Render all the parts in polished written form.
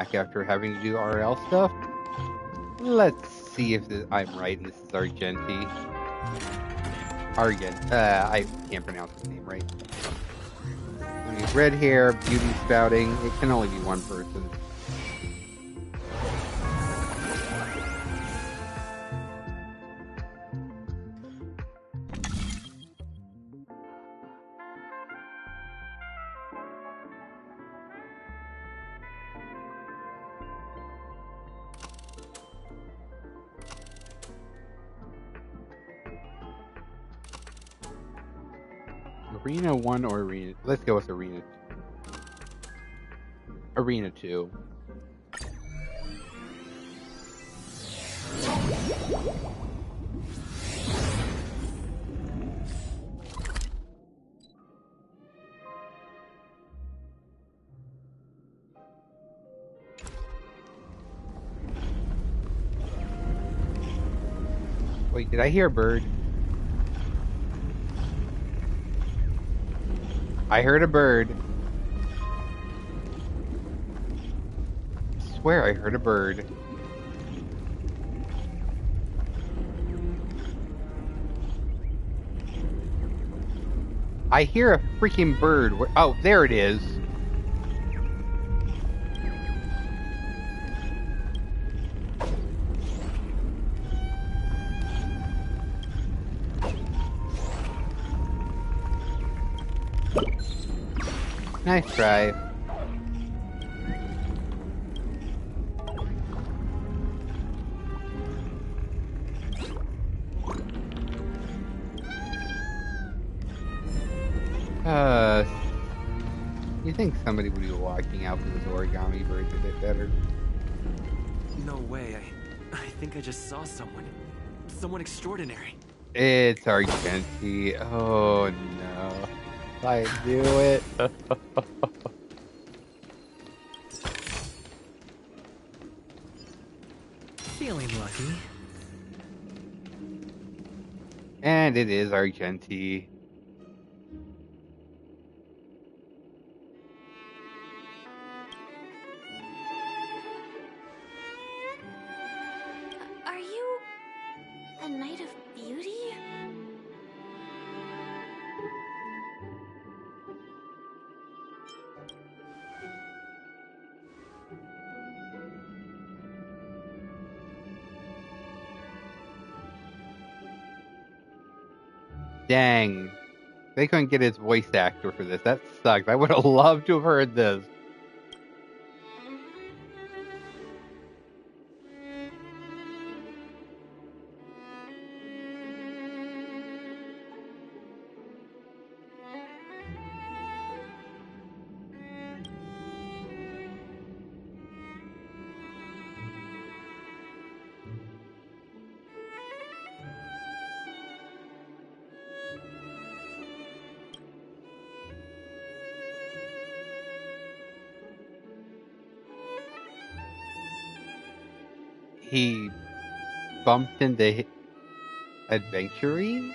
back after having to do RL stuff. Let's see if I'm right and this is Argenti. I can't pronounce his name right. I mean, red hair, beauty spouting. It can only be one person. Arena 1 or Arena... Let's go with Arena 2. Arena 2. Wait, did I hear a bird? I heard a bird. I swear I heard a bird. I hear a freaking bird. Oh, there it is. Nice try. You think somebody would be walking out for this origami bird a bit better? No way. I think I just saw someone. Someone extraordinary. It's Argenti. Oh no. I knew it. Feeling lucky. And it is Argenti. Are you a knight of beauty? Dang. They couldn't get his voice actor for this. That sucks. I would have loved to have heard this. He bumped into adventuring?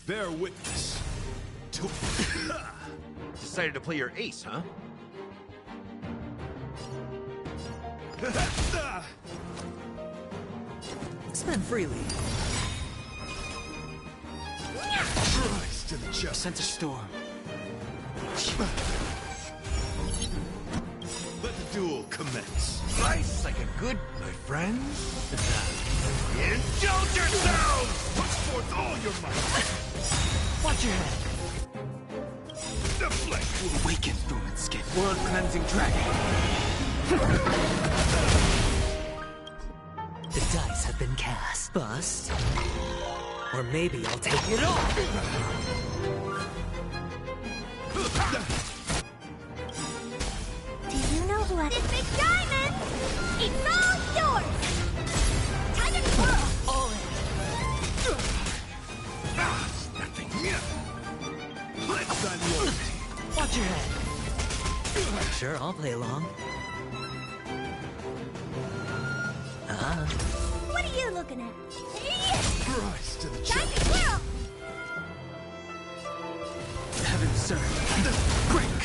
Bear witness. Decided to play your ace, huh? Spend freely. Christ to the chest. Sent a storm. Let the duel commence. Nice, like a good, my friends. Indulge yourselves! Put forth all your might. Watch your head. The flesh will Awaken, dormant skin. World cleansing dragon. The dice have been cast. Bust. Or maybe I'll take it all. Do you know who I... It's Big Diamond! I'll play along. What are you looking at? Rise to the Time to challenge. twirl! Heaven, sir. Break!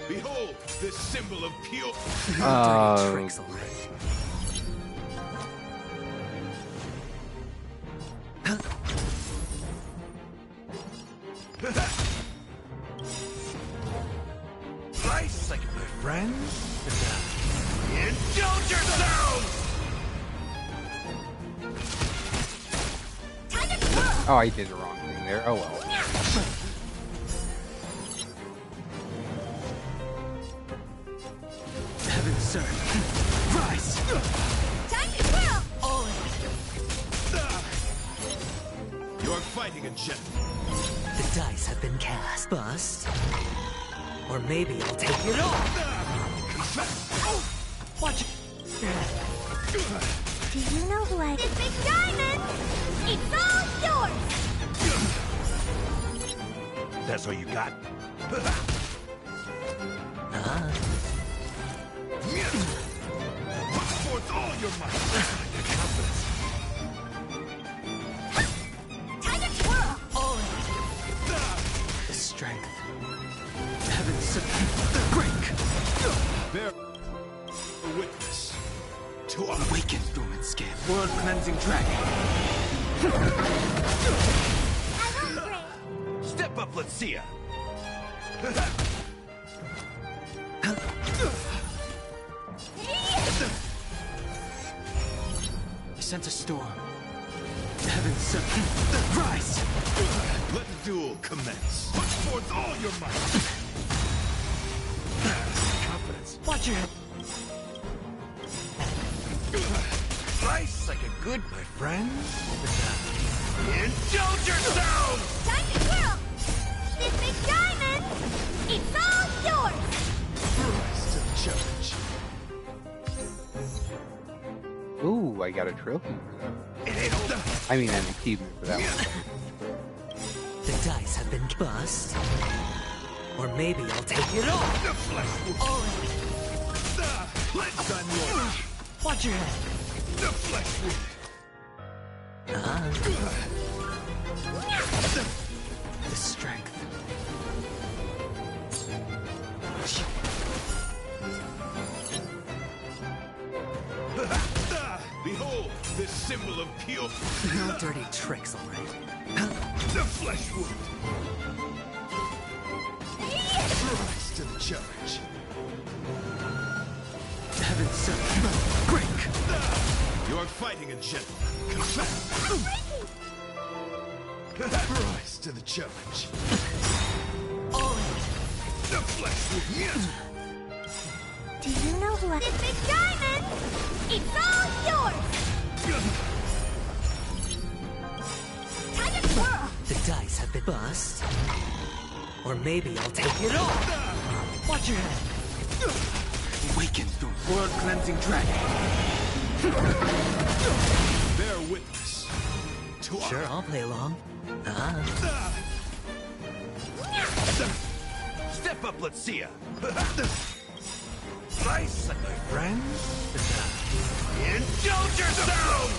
Behold, this symbol of pure. Dirty tricks, all right. Nice, like my friends. Indulge yourselves! Time to twirl! Oh, I did the wrong thing there. Oh well. Heaven, sir. Rise! Time to twirl! All in. You're fighting a gentleman. The dice have been cast. Bust. Or maybe I'll take it all. Watch it. Do you know who I... This big diamond! It's all yours! That's all you got? Put forth all your might. Your confidence. Time to twirl! All in. The strength. Heaven, sir. Break! Bear witness to our Awaken, dormant skin. World cleansing dragon. I won't break! Step up, let's see ya. I sense a storm. Heaven, sir. Rise! Let the duel commence. Put forth all your might. Confidence. Watch your head. Slice like a good, my friends. Indulge yourselves! Time to twirl! This big diamond! It's all yours! Rise to the challenge. Ooh, I got a trophy for that. It ain't over. I mean, an achievement for that one. The dice have been bust. Or maybe I'll take it all. The flesh wound. All in. Let's unload. Watch your head. The flesh wound. The strength. Behold, this symbol of pure. No dirty tricks, all right. The flesh wound. Rise to the challenge. Heaven, sir. Break! You're fighting a gentleman. Confess. Rise to the challenge. All in. The flesh wound. Do you know who I... This big diamond! It's all yours! Time to twirl! The dice have been bust. Or maybe I'll take it all. Watch your head. Awaken, the world cleansing dragon. Bear witness to our. Sure, I'll play along. Step up, let's see ya. Slice like my friends. Indulge yourselves!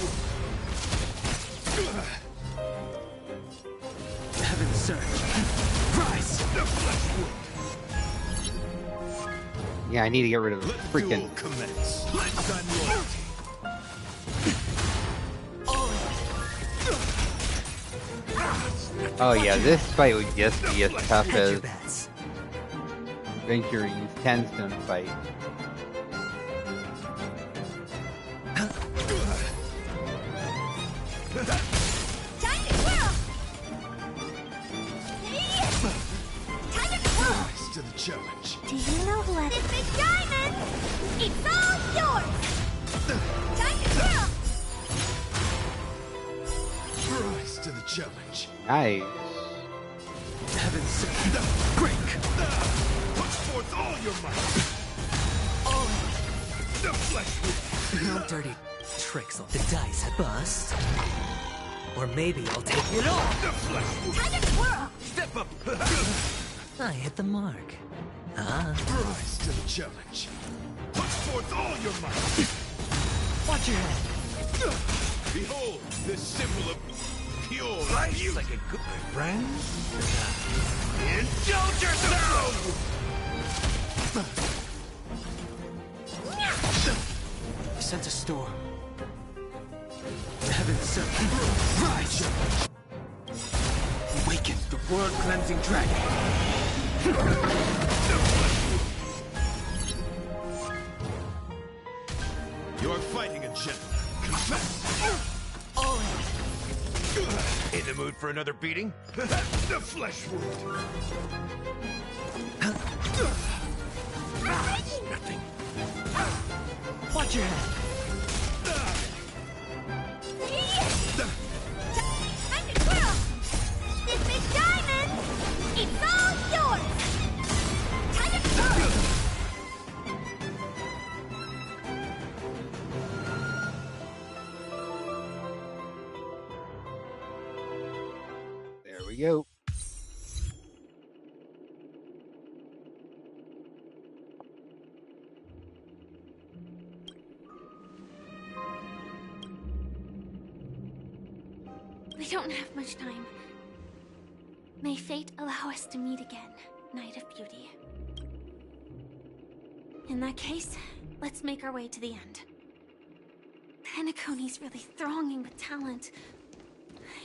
Heaven, sir. Rise! The flesh wound. Yeah, I need to get rid of the Let the freaking. duel commence. Let's unload. Oh yeah, this fight would just be as tough Hedge your as bets. Venturing's 10-stone fight. Time to twirl! Time to twirl! Rise to the challenge. Do you know who I... This big diamond! It's all yours! Time to twirl! Rise to the challenge. Nice. Heaven, sir. Break! Put forth all your might. The flesh wound. No dirty tricks. The dice have bust. Or maybe I'll take it all! The flesh! Tiger Swirl! Step up! I hit the mark. Ah, Rise to the challenge. Put forth all your might. watch your head. Behold, this symbol of pure beauty. Like a good friend. Indulge yourself! I sense a storm. The heavens set. Rise! Awaken the world-cleansing dragon. You're fighting a gentleman. Confess. All in. In the mood for another beating? The flesh wound. Nothing. Watch your head. Tiger Swirl! This big diamond! It's all yours! Tiger Swirl! There we go. We don't have much time. May fate allow us to meet again, Knight of Beauty. In that case, let's make our way to the end. Penacony's really thronging with talent.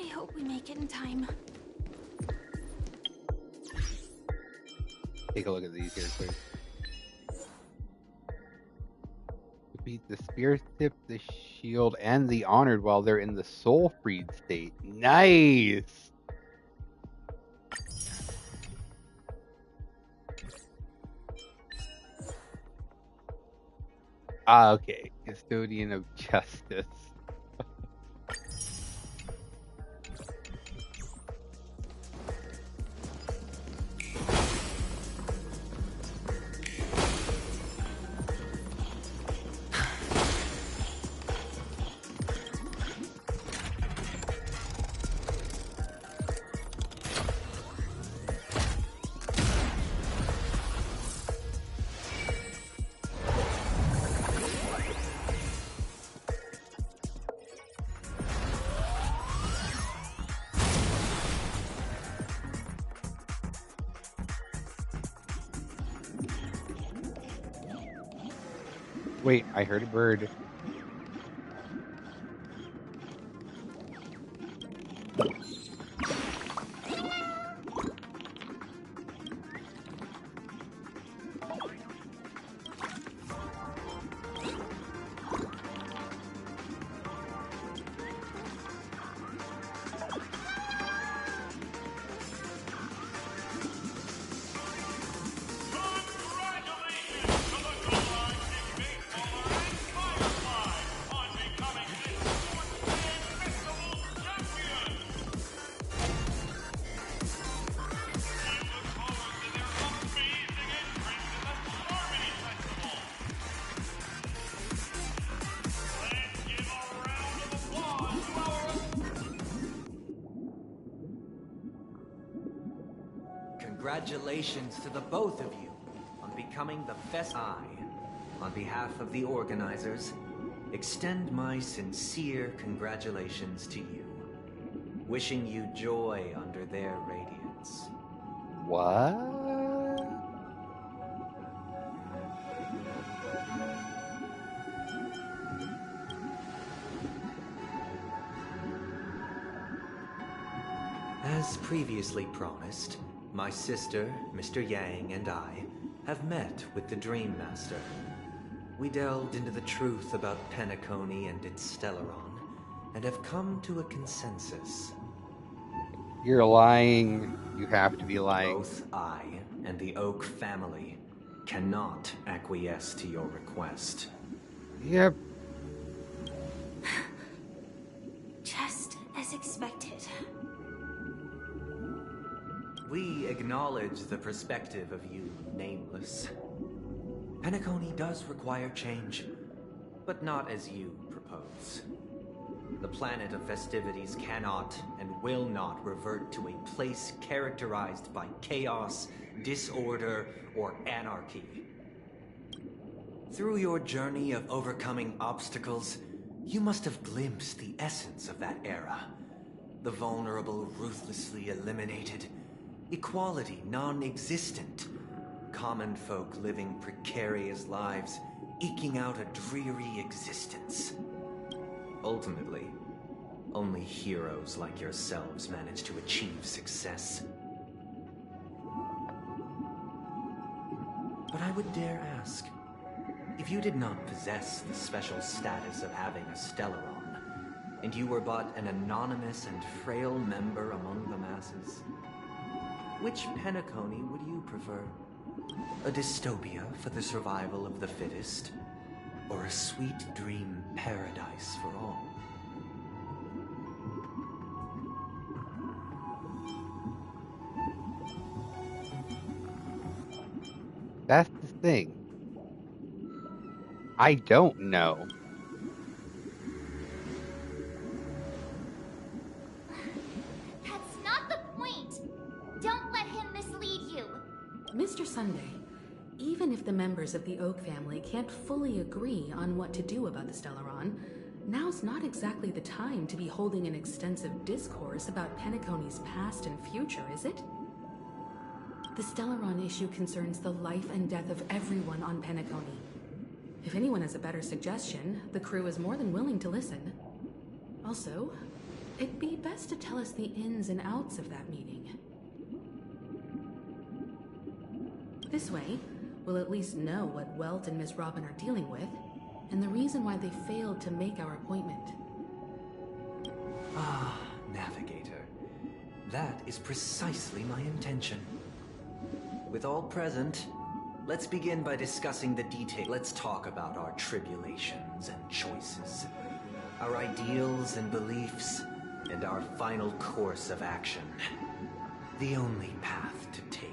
I hope we make it in time. Take a look at these here, quick. Defeat the Spear Tip, the Shield, and the Honored while they're in the Soul Freed state. Nice! Ah, okay. Custodian of Justice. Wait, I heard a bird. Congratulations to the both of you on becoming the best. On behalf of the organizers, extend my sincere congratulations to you. Wishing you joy under their radiance. What? As previously promised, my sister, Mr. Yang, and I have met with the Dream Master. We delved into the truth about Penacony and its Stellaron, and have come to a consensus. You're lying. You have to be lying. Both I and the Oak family cannot acquiesce to your request. Yep. Just as expected. We acknowledge the perspective of you, Nameless. Penacony does require change, but not as you propose. The planet of festivities cannot and will not revert to a place characterized by chaos, disorder, or anarchy. Through your journey of overcoming obstacles, you must have glimpsed the essence of that era. The vulnerable ruthlessly eliminated, equality non-existent, common folk living precarious lives, eking out a dreary existence. Ultimately, only heroes like yourselves manage to achieve success. But I would dare ask, if you did not possess the special status of having a Stellaron, and you were but an anonymous and frail member among the masses, which Penacony would you prefer? A dystopia for the survival of the fittest? Or a sweet dream paradise for all? That's the thing. I don't know. That's not the point! Don't let him mislead you! Mr. Sunday, even if the members of the Oak family can't fully agree on what to do about the Stellaron, now's not exactly the time to be holding an extensive discourse about Penacony's past and future, is it? The Stellaron issue concerns the life and death of everyone on Penacony. If anyone has a better suggestion, the crew is more than willing to listen. Also, it'd be best to tell us the ins and outs of that meeting. This way, we'll at least know what Welt and Miss Robin are dealing with, and the reason why they failed to make our appointment. Ah, Navigator. That is precisely my intention. With all present, let's begin by discussing the details. Let's talk about our tribulations and choices, our ideals and beliefs, and our final course of action. The only path to take.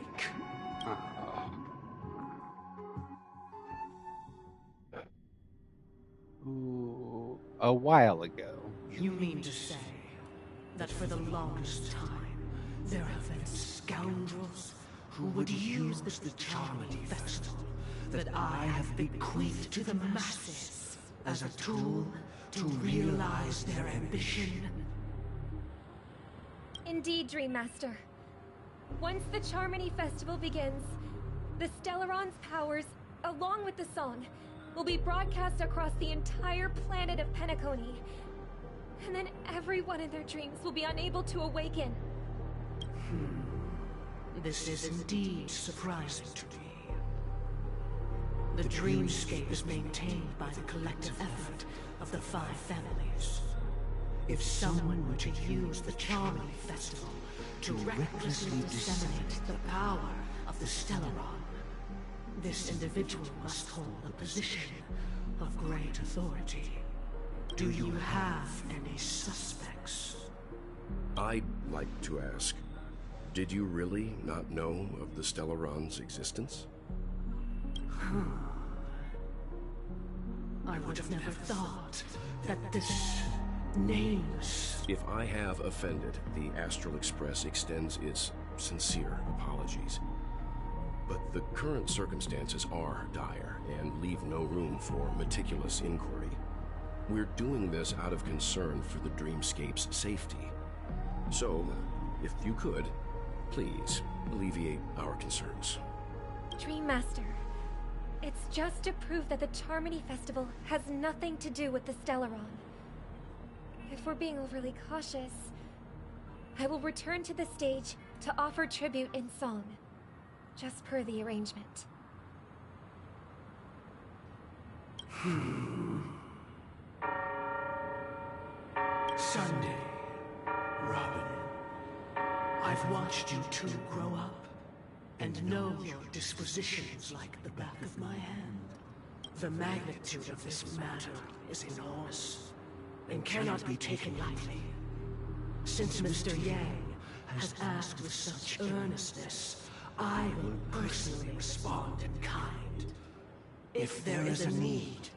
Ooh, a while ago. You mean to say that for the longest time, there have been scoundrels who would use the Charming Festival that I have bequeathed to the masses as a tool to realize their ambition? Indeed, Dream Master. Once the Charmony Festival begins, the Stellaron's powers, along with the song, will be broadcast across the entire planet of Penacony. And then everyone in their dreams will be unable to awaken. This is indeed surprising to me. The dreamscape is maintained by the collective effort of the 5 families. If someone were to use the Charmony Festival to recklessly disseminate the power of the Stellaron, this individual must hold a position of great authority. Do you have any suspects? I'd like to ask, did you really not know of the Stellaron's existence? I would have never thought that this nameless... If I have offended, the Astral Express extends its sincere apologies. But the current circumstances are dire and leave no room for meticulous inquiry. We're doing this out of concern for the Dreamscape's safety. So, if you could, please alleviate our concerns. Dream Master, it's just to prove that the Charmony Festival has nothing to do with the Stellaron. If we're being overly cautious, I will return to the stage to offer tribute in song, just per the arrangement. Sunday, Robin. I've watched you two grow up, and know your dispositions like the back of my hand. The magnitude of this matter is enormous, and cannot be taken lightly. Since Mr. Yang has asked with such earnestness, I will personally respond in kind. If there is a need,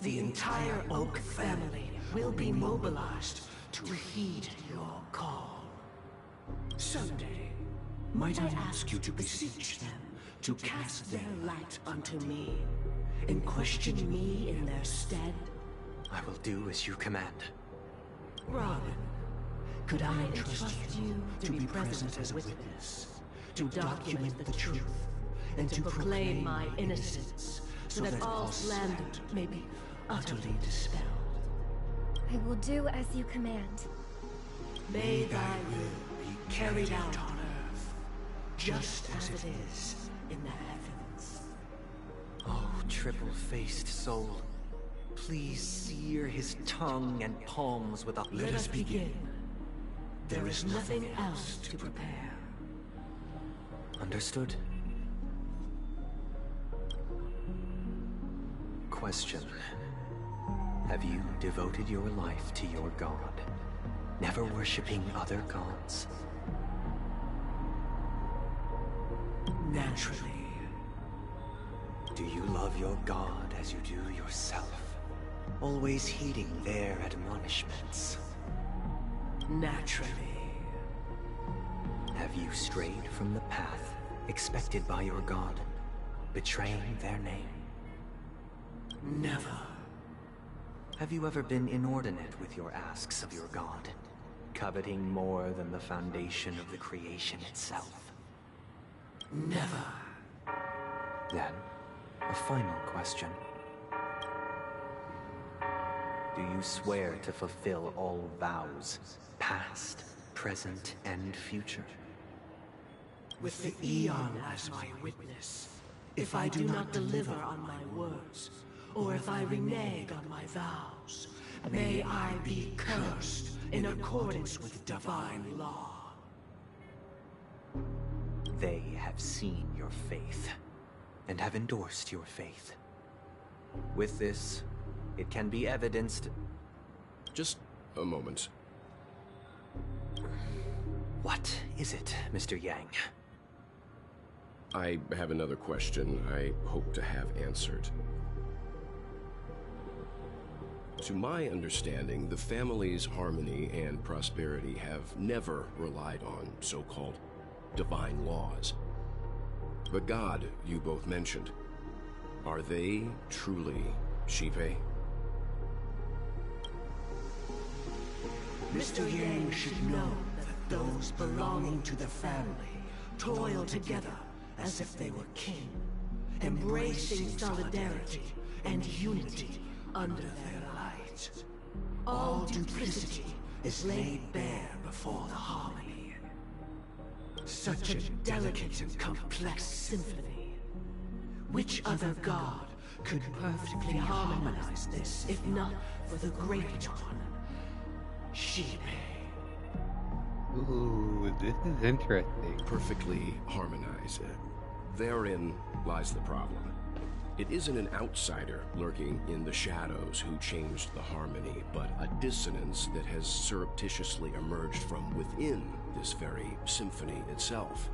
the entire Oak family will be mobilized to heed your call. Sunday, might I ask you to beseech them to cast their light unto me, and question me in their stead? I will do as you command. Robin, could I entrust you to be present as a witness, to document the truth, and to proclaim my innocence, so that all slander may be utterly dispelled? I will do as you command. May thy will be carried out on earth, just as it is in the heavens. Oh, triple-faced soul. Please sear his tongue and palms with a... Let us begin. There is nothing else to prepare. Understood. Question. Have you devoted your life to your god, never worshipping other gods? Naturally. Do you love your god as you do yourself? Always heeding their admonishments? Naturally. Have you strayed from the path expected by your god, betraying their name? Never. Have you ever been inordinate with your asks of your god, coveting more than the foundation of the creation itself? Never. Then, a final question. Do you swear to fulfill all vows, past, present, and future? With the Eon as my witness, if I do not deliver on my words, or if I renege on my vows, may I be cursed in accordance with divine law. They have seen your faith, and have endorsed your faith. With this, it can be evidenced... Just a moment. What is it, Mr. Yang? I have another question I hope to have answered. To my understanding, the family's harmony and prosperity have never relied on so-called divine laws. The god you both mentioned, are they truly Shive? Mr. Yang should know that those belonging to the family toil together as if they were kin, embracing solidarity and unity under their light. All duplicity is laid bare before the harmony. Such a delicate and complex symphony. Which other god could perfectly harmonize this, if not for the greater one, Shibe? Ooh, this is interesting. Perfectly harmonized. Therein lies the problem. It isn't an outsider lurking in the shadows who changed the harmony, but a dissonance that has surreptitiously emerged from within this very symphony itself.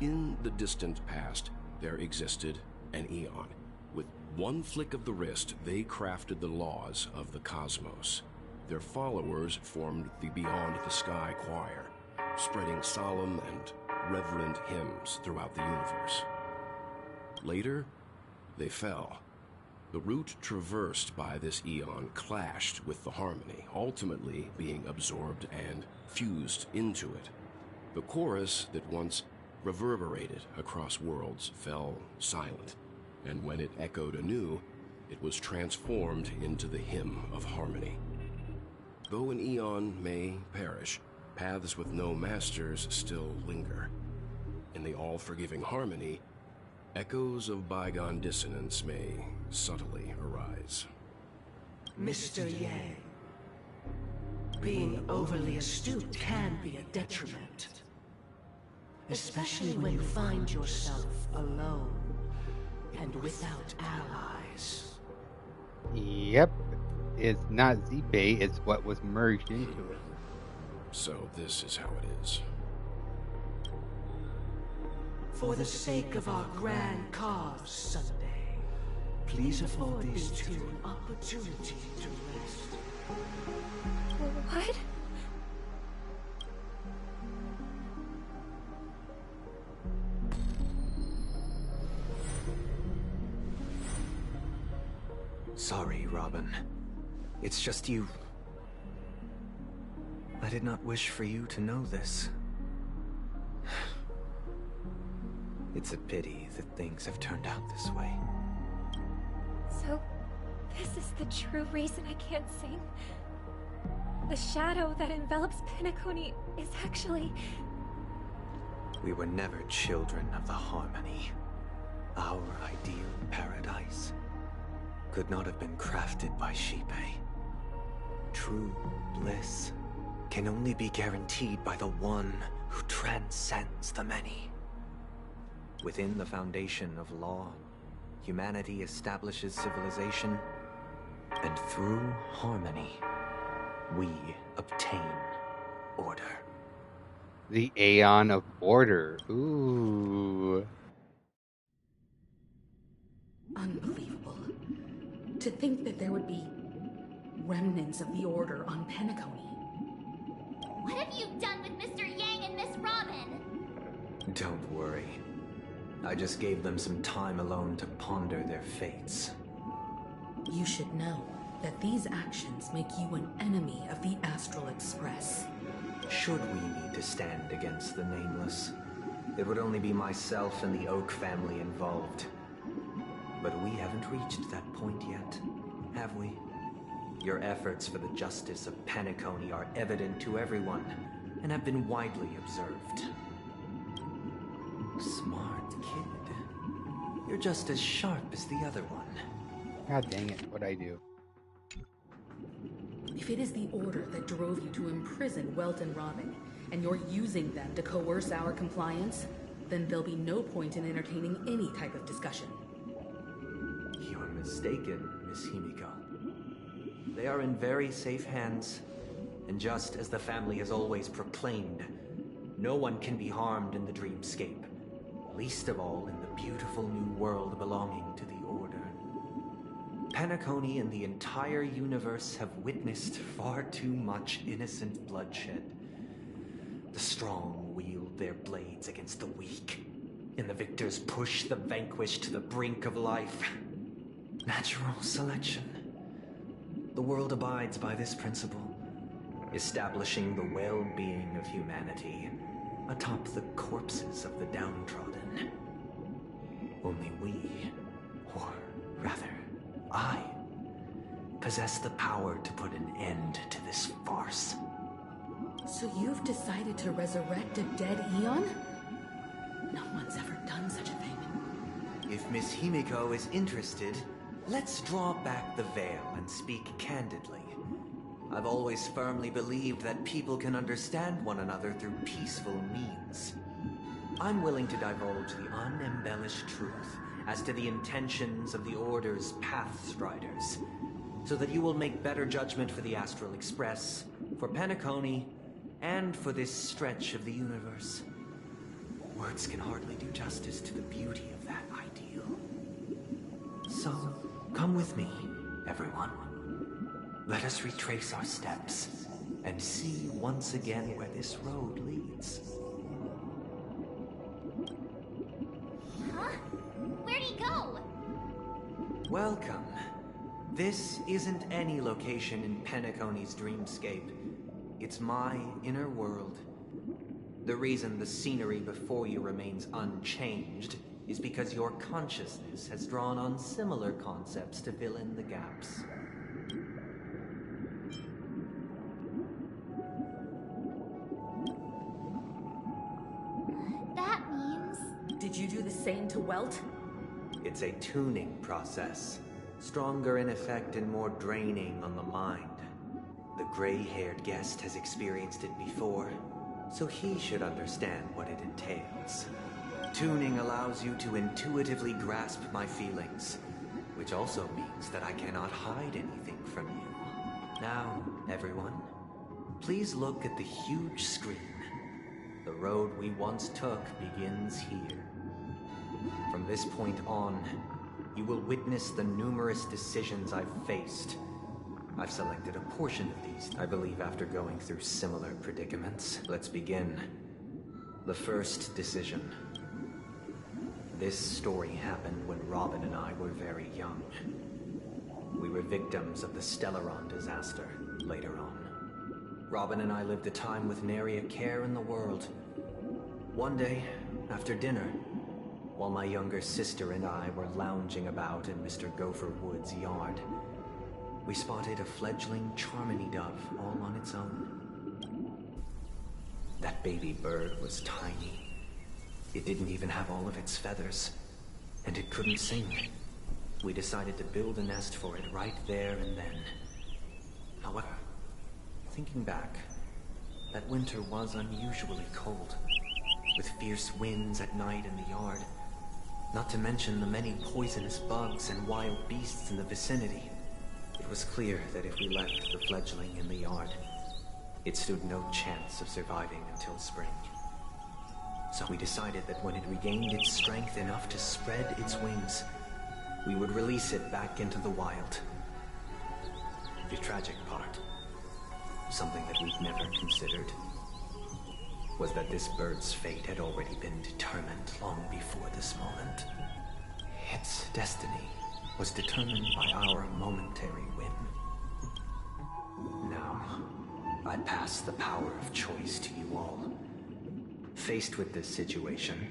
In the distant past, there existed an Eon. With one flick of the wrist, they crafted the laws of the cosmos. Their followers formed the Beyond the Sky Choir, spreading solemn and reverent hymns throughout the universe. Later, they fell. The route traversed by this Eon clashed with the harmony, ultimately being absorbed and fused into it. The chorus that once reverberated across worlds fell silent, and when it echoed anew, it was transformed into the hymn of harmony. Though an Eon may perish, paths with no masters still linger. In the all-forgiving harmony, echoes of bygone dissonance may subtly arise. Mr. Yang, being overly astute can be a detriment. Especially when you find yourself alone and without allies. Yep. It's not Zipe, it's what was merged into it. So this is how it is. For the sake of our grand cause, Sunday, Please afford these two an opportunity to rest. What? Sorry, Robin. It's just you. I did not wish for you to know this. It's a pity that things have turned out this way. So, this is the true reason I can't sing? The shadow that envelops Penacony is actually... We were never children of the harmony. Our ideal paradise could not have been crafted by Shipe. True bliss can only be guaranteed by the one who transcends the many. Within the foundation of law, humanity establishes civilization, and through harmony, we obtain order. The Aeon of Order. Ooh. Unbelievable. To think that there would be remnants of the Order on Penacony. What have you done with Mr. Yang and Miss Robin? Don't worry. I just gave them some time alone to ponder their fates. You should know that these actions make you an enemy of the Astral Express. Should we need to stand against the Nameless, it would only be myself and the Oak family involved. But we haven't reached that point yet, have we? Your efforts for the justice of Penacony are evident to everyone, and have been widely observed. Smart kid. You're just as sharp as the other one. God dang it, what'd I do? If it is the Order that drove you to imprison Welt and Robin, and you're using them to coerce our compliance, then there'll be no point in entertaining any type of discussion. You're mistaken, Miss Himiko. They are in very safe hands, and just as the family has always proclaimed, no one can be harmed in the dreamscape, least of all in the beautiful new world belonging to the Order. Penacony and the entire universe have witnessed far too much innocent bloodshed. The strong wield their blades against the weak, and the victors push the vanquished to the brink of life. Natural selection. The world abides by this principle, establishing the well-being of humanity atop the corpses of the downtrodden. Only we, or rather, I, possess the power to put an end to this farce. So you've decided to resurrect a dead Eon? No one's ever done such a thing. If Miss Himiko is interested, let's draw back the veil and speak candidly. I've always firmly believed that people can understand one another through peaceful means. I'm willing to divulge the unembellished truth as to the intentions of the Order's Pathstriders, so that you will make better judgment for the Astral Express, for Penacony, and for this stretch of the universe. Words can hardly do justice to the beauty of that ideal. So, come with me, everyone. Let us retrace our steps, and see once again where this road leads. Huh? Where'd he go? Welcome. This isn't any location in Penacony's dreamscape. It's my inner world. The reason the scenery before you remains unchanged is because your consciousness has drawn on similar concepts to fill in the gaps. That means... Did you do the same to Welt? It's a tuning process. Stronger in effect and more draining on the mind. The gray-haired guest has experienced it before, so he should understand what it entails. Tuning allows you to intuitively grasp my feelings, which also means that I cannot hide anything from you. Now, everyone, please look at the huge screen. The road we once took begins here. From this point on, you will witness the numerous decisions I've faced. I've selected a portion of these, I believe, after going through similar predicaments. Let's begin. The first decision. This story happened when Robin and I were very young. We were victims of the Stellaron disaster later on. Robin and I lived a time with nary a care in the world. One day, after dinner, while my younger sister and I were lounging about in Mr. Gopher Wood's yard, we spotted a fledgling Charmony dove all on its own. That baby bird was tiny. It didn't even have all of its feathers, and it couldn't sing. We decided to build a nest for it right there and then. However, thinking back, that winter was unusually cold, with fierce winds at night in the yard, not to mention the many poisonous bugs and wild beasts in the vicinity. It was clear that if we left the fledgling in the yard, it stood no chance of surviving until spring. So we decided that when it regained its strength enough to spread its wings, we would release it back into the wild. The tragic part, something that we'd never considered, was that this bird's fate had already been determined long before this moment. Its destiny was determined by our momentary whim. Now, I pass the power of choice to you all. Faced with this situation,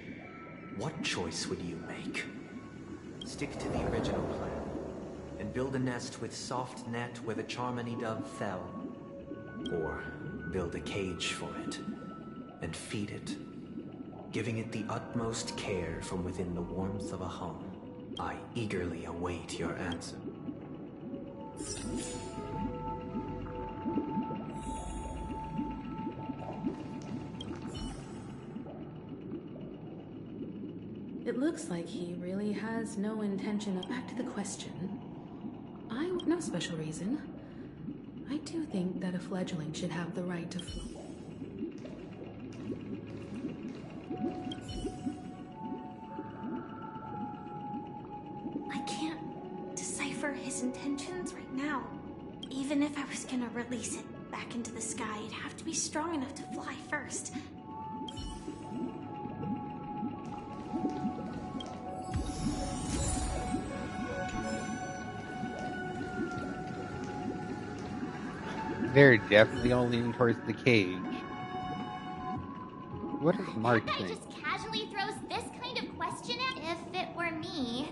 what choice would you make? Stick to the original plan, and build a nest with soft net where the Charmony dove fell. Or build a cage for it, and feed it, giving it the utmost care from within the warmth of a home. I eagerly await your answer. It looks like he really has no intention of... Back to the question. No special reason. I do think that a fledgling should have the right to fly. I can't decipher his intentions right now. Even if I was gonna release it back into the sky, it'd have to be strong enough to fly first. They're definitely all leaning towards the cage. What does Mark That guy think? just casually throws this kind of question at. If it were me,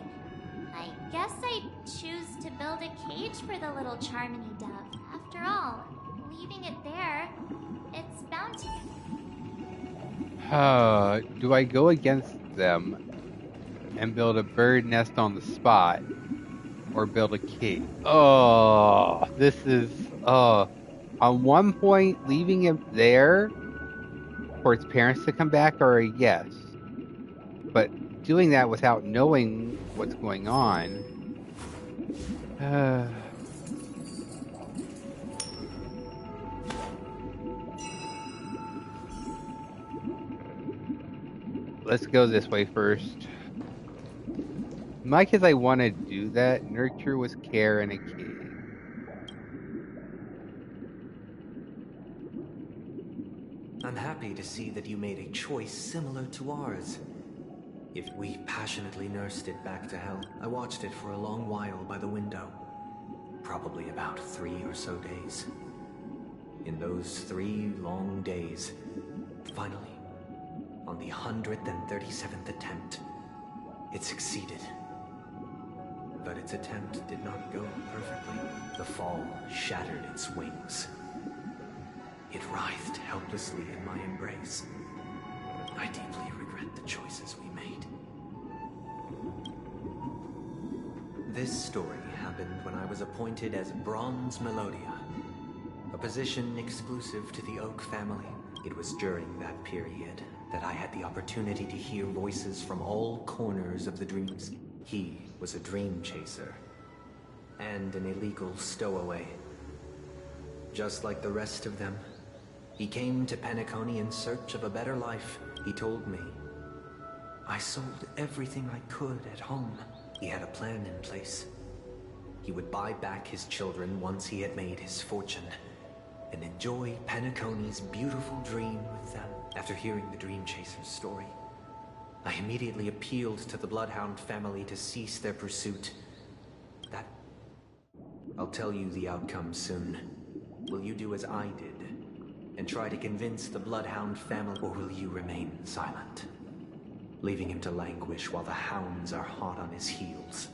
I guess I'd choose to build a cage for the little Charmony dove. After all, leaving it there, it's bound to... Do I go against them and build a bird nest on the spot, or build a cage? Oh, this is... On one point, leaving it there for its parents to come back are a yes. But doing that without knowing what's going on... Let's go this way first. Much as I want to do that, nurture with care and a cage. I'm happy to see that you made a choice similar to ours. If we passionately nursed it back to health, I watched it for a long while by the window. Probably about 3 or so days. In those 3 long days, finally, on the 137th attempt, it succeeded. But its attempt did not go perfectly. The fall shattered its wings. It writhed helplessly in my embrace. I deeply regret the choices we made. This story happened when I was appointed as Bronze Melodia, a position exclusive to the Oak family. It was during that period that I had the opportunity to hear voices from all corners of the dreams. He was a dream chaser and an illegal stowaway. Just like the rest of them, he came to Penacony in search of a better life. He told me, I sold everything I could at home. He had a plan in place. He would buy back his children once he had made his fortune, and enjoy Penacony's beautiful dream with them. After hearing the Dream Chaser's story, I immediately appealed to the Bloodhound family to cease their pursuit. I'll tell you the outcome soon. Will you do as I did, and try to convince the Bloodhound family, or will you remain silent, leaving him to languish while the hounds are hot on his heels?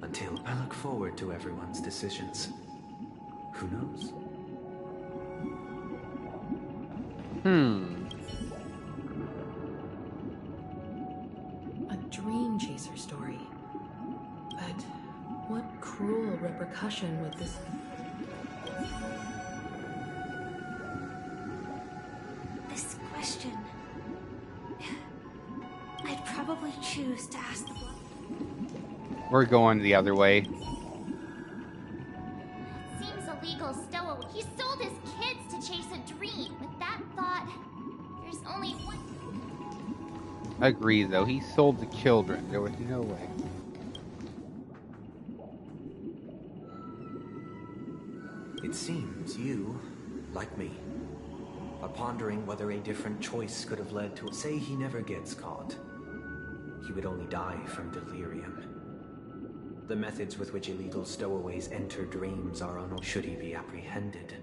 Until I look forward to everyone's decisions. Who knows? A Dream Chaser story. But what cruel repercussion would this... This question... I'd probably choose to ask the blood. We're going the other way. It seems illegal stowaway. He sold his kids to chase a dream. With that thought, there's only one... Agree, though. He sold the children. There was no way. It seems you, like me, are pondering whether a different choice could have led to... Say he never gets caught. He would only die from delirium. The methods with which illegal stowaways enter dreams are unknown. Should he be apprehended?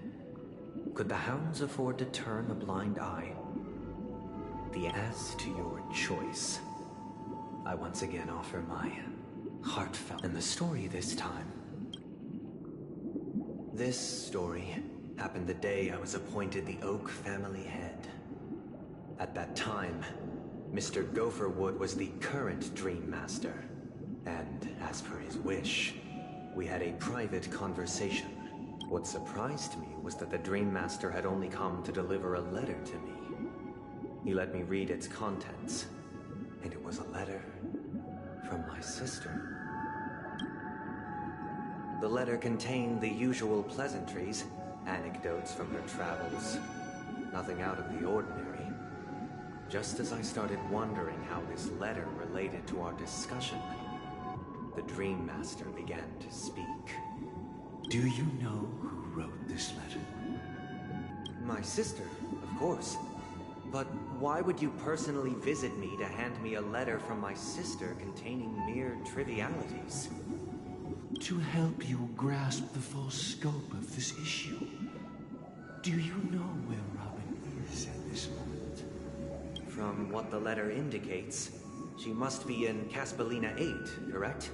Could the hounds afford to turn a blind eye? As to your choice, I once again offer my heartfelt... And the story this time. This story happened the day I was appointed the Oak family head. At that time, Mr. Gopherwood was the current Dream Master, and as per his wish, we had a private conversation. What surprised me was that the Dream Master had only come to deliver a letter to me. He let me read its contents, and it was a letter from my sister. The letter contained the usual pleasantries, anecdotes from her travels, nothing out of the ordinary. Just as I started wondering how this letter related to our discussion, the Dream Master began to speak. Do you know who wrote this letter? My sister, of course. But why would you personally visit me to hand me a letter from my sister containing mere trivialities? To help you grasp the full scope of this issue. Do you know where Robin is at this moment? From what the letter indicates, she must be in Caspelina 8, correct?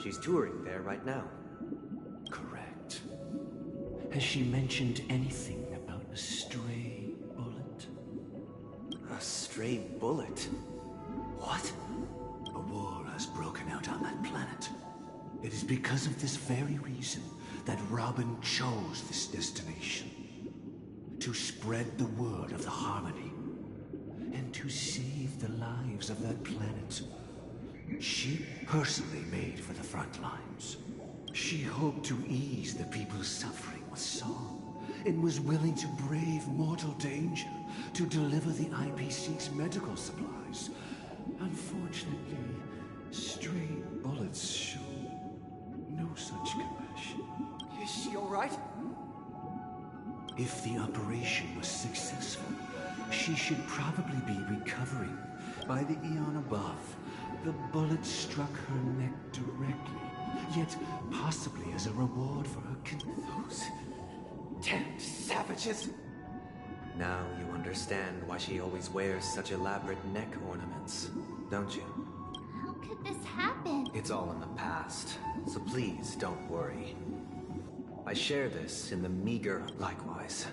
She's touring there right now. Correct. Has she mentioned anything about a stray bullet? A stray bullet? What? A war has broken out on that planet. It is because of this very reason that Robin chose this destination. To spread the word of the Harmony. And to save the lives of that planet. She personally made for the front lines. She hoped to ease the people's suffering with song, and was willing to brave mortal danger to deliver the IPC's medical supplies. Unfortunately, stray bullets show no such compassion. Is she all right? If the operation was successful, she should probably be recovering. By the eon above, the bullet struck her neck directly, yet possibly as a reward for her Those damned savages! Now you understand why she always wears such elaborate neck ornaments, don't you? How could this happen? It's all in the past, so please don't worry. I share this in the meager likewise.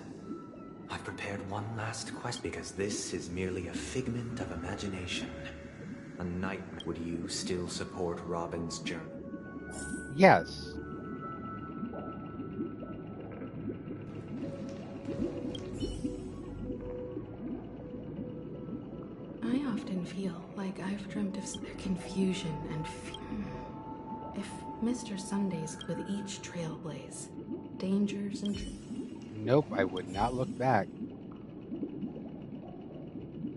I've prepared one last question because this is merely a figment of imagination. A nightmare. Would you still support Robin's journey? Yes. I often feel like I've dreamt of their confusion and if Mr. Sundays with each trailblaze, dangers and... Nope, I would not look back.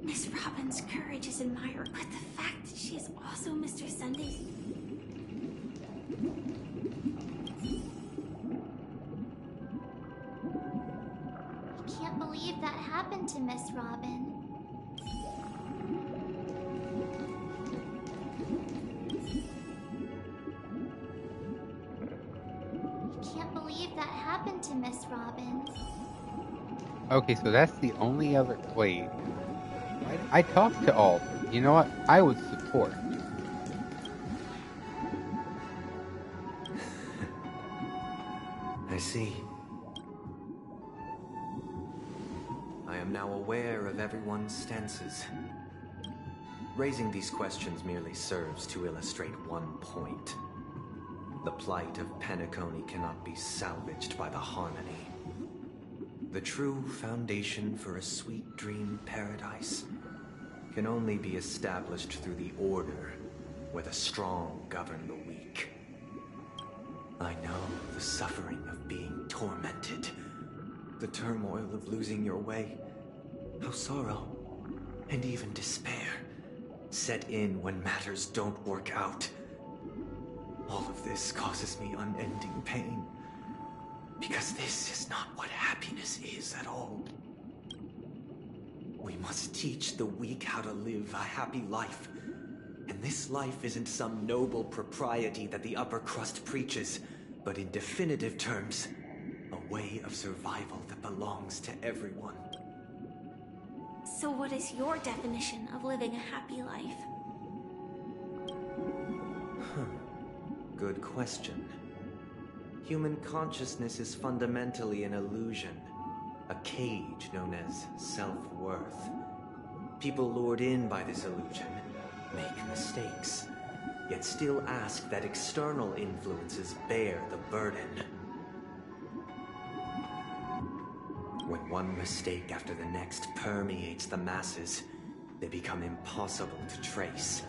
Miss Robin's courage is admired, but the fact that she is also Mr. Sunday's... to Miss Robin? I can't believe that happened to Miss Robin. Okay, so that's the only other... Wait. I talked to all. You know what? I would support. I see. I am now aware of everyone's stances. Raising these questions merely serves to illustrate one point. The plight of Penacony cannot be salvaged by the Harmony. The true foundation for a sweet dream paradise can only be established through the Order, where the strong govern the weak. I know the suffering of being tormented, the turmoil of losing your way, how sorrow, and even despair, set in when matters don't work out. All of this causes me unending pain, because this is not what happiness is at all. We must teach the weak how to live a happy life. And this life isn't some noble propriety that the upper crust preaches, but in definitive terms, a way of survival that belongs to everyone. So what is your definition of living a happy life? Good question. Human consciousness is fundamentally an illusion, a cage known as self-worth. People lured in by this illusion make mistakes, yet still ask that external influences bear the burden. When one mistake after the next permeates the masses, they become impossible to trace.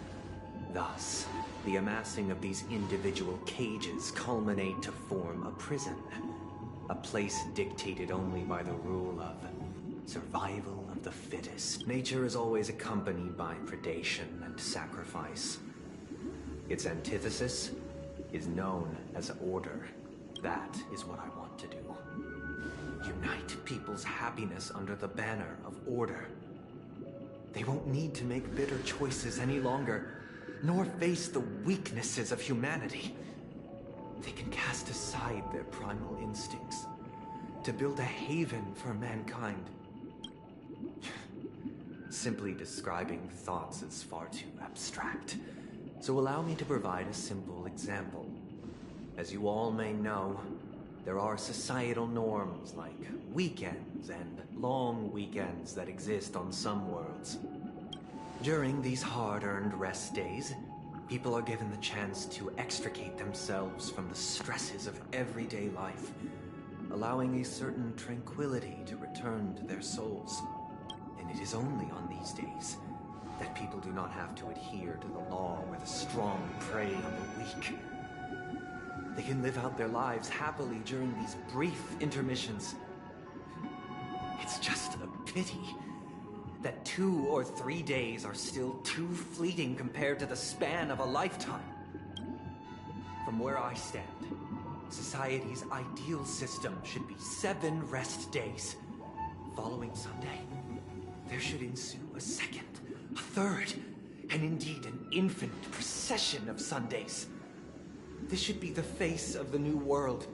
Thus, the amassing of these individual cages culminate to form a prison, a place dictated only by the rule of survival of the fittest. Nature is always accompanied by predation and sacrifice. Its antithesis is known as order. That is what I want to do. Unite people's happiness under the banner of order. They won't need to make bitter choices any longer, nor face the weaknesses of humanity. They can cast aside their primal instincts to build a haven for mankind. Simply describing thoughts is far too abstract, so allow me to provide a simple example. As you all may know, there are societal norms like weekends and long weekends that exist on some worlds. During these hard-earned rest days, people are given the chance to extricate themselves from the stresses of everyday life, allowing a certain tranquility to return to their souls. And it is only on these days that people do not have to adhere to the law where the strong prey on the weak. They can live out their lives happily during these brief intermissions. It's just a pity that 2 or 3 days are still too fleeting compared to the span of a lifetime. From where I stand, society's ideal system should be 7 rest days. Following Sunday, there should ensue a second, a third, and indeed an infinite procession of Sundays. This should be the face of the new world.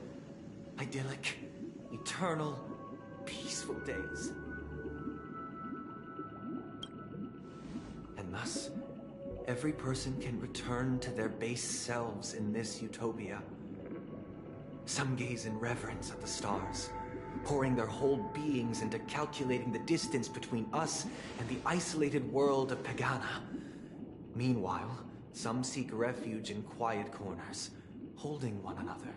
Idyllic, eternal, peaceful days. And thus, every person can return to their base selves in this utopia. Some gaze in reverence at the stars, pouring their whole beings into calculating the distance between us and the isolated world of Pagana. Meanwhile, some seek refuge in quiet corners, holding one another,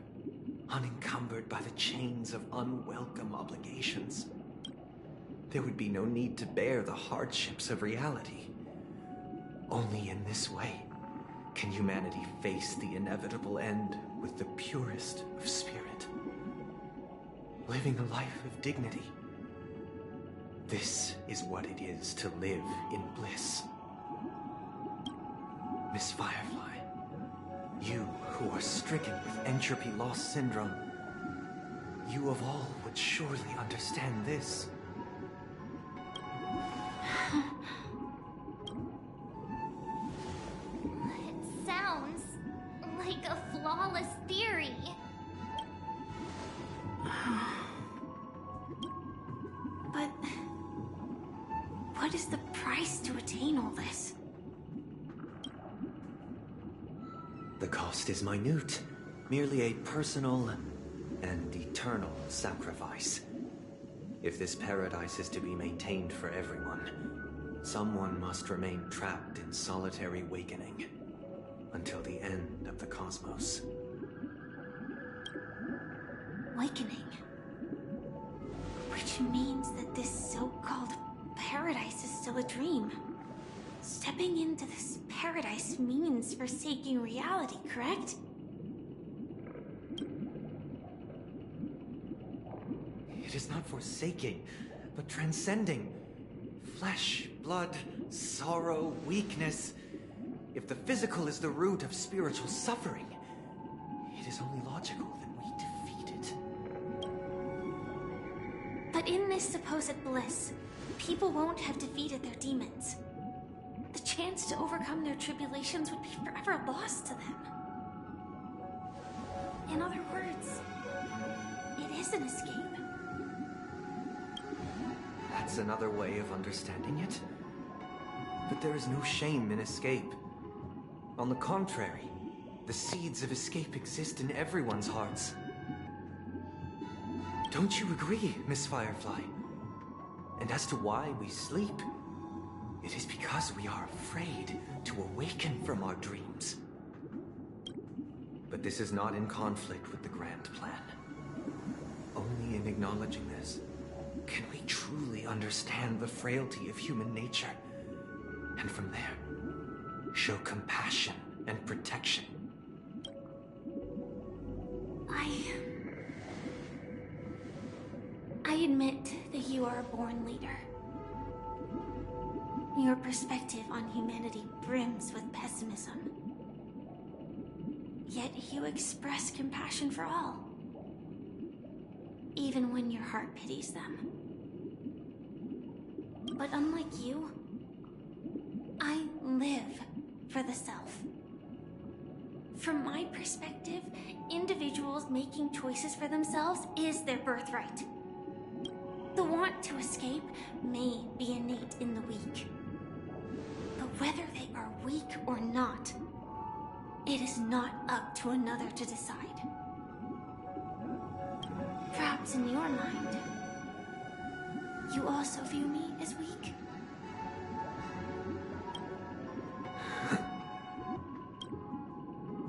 unencumbered by the chains of unwelcome obligations. There would be no need to bear the hardships of reality. Only in this way can humanity face the inevitable end with the purest of spirit, living a life of dignity. This is what it is to live in bliss. Miss Firefly, you who are stricken with entropy loss syndrome, you of all would surely understand this. like a flawless theory. But what is the price to attain all this? The cost is minute, merely a personal and eternal sacrifice. If this paradise is to be maintained for everyone, someone must remain trapped in solitary awakening until the end of the cosmos. Awakening. Which means that this so-called paradise is still a dream. Stepping into this paradise means forsaking reality, correct? It is not forsaking, but transcending. Flesh, blood, sorrow, weakness. If the physical is the root of spiritual suffering, it is only logical that we defeat it. But in this supposed bliss, people won't have defeated their demons. The chance to overcome their tribulations would be forever lost to them. In other words, it is an escape. That's another way of understanding it. But there is no shame in escape. On the contrary, the seeds of escape exist in everyone's hearts. Don't you agree, Miss Firefly? And as to why we sleep, it is because we are afraid to awaken from our dreams. But this is not in conflict with the grand plan. Only in acknowledging this can we truly understand the frailty of human nature, and from there, show compassion and protection. I admit that you are a born leader. Your perspective on humanity brims with pessimism. Yet you express compassion for all, even when your heart pities them. But unlike you, I live for the self. From my perspective, individuals making choices for themselves is their birthright. The want to escape may be innate in the weak. But whether they are weak or not, it is not up to another to decide. Perhaps in your mind, you also view me as weak?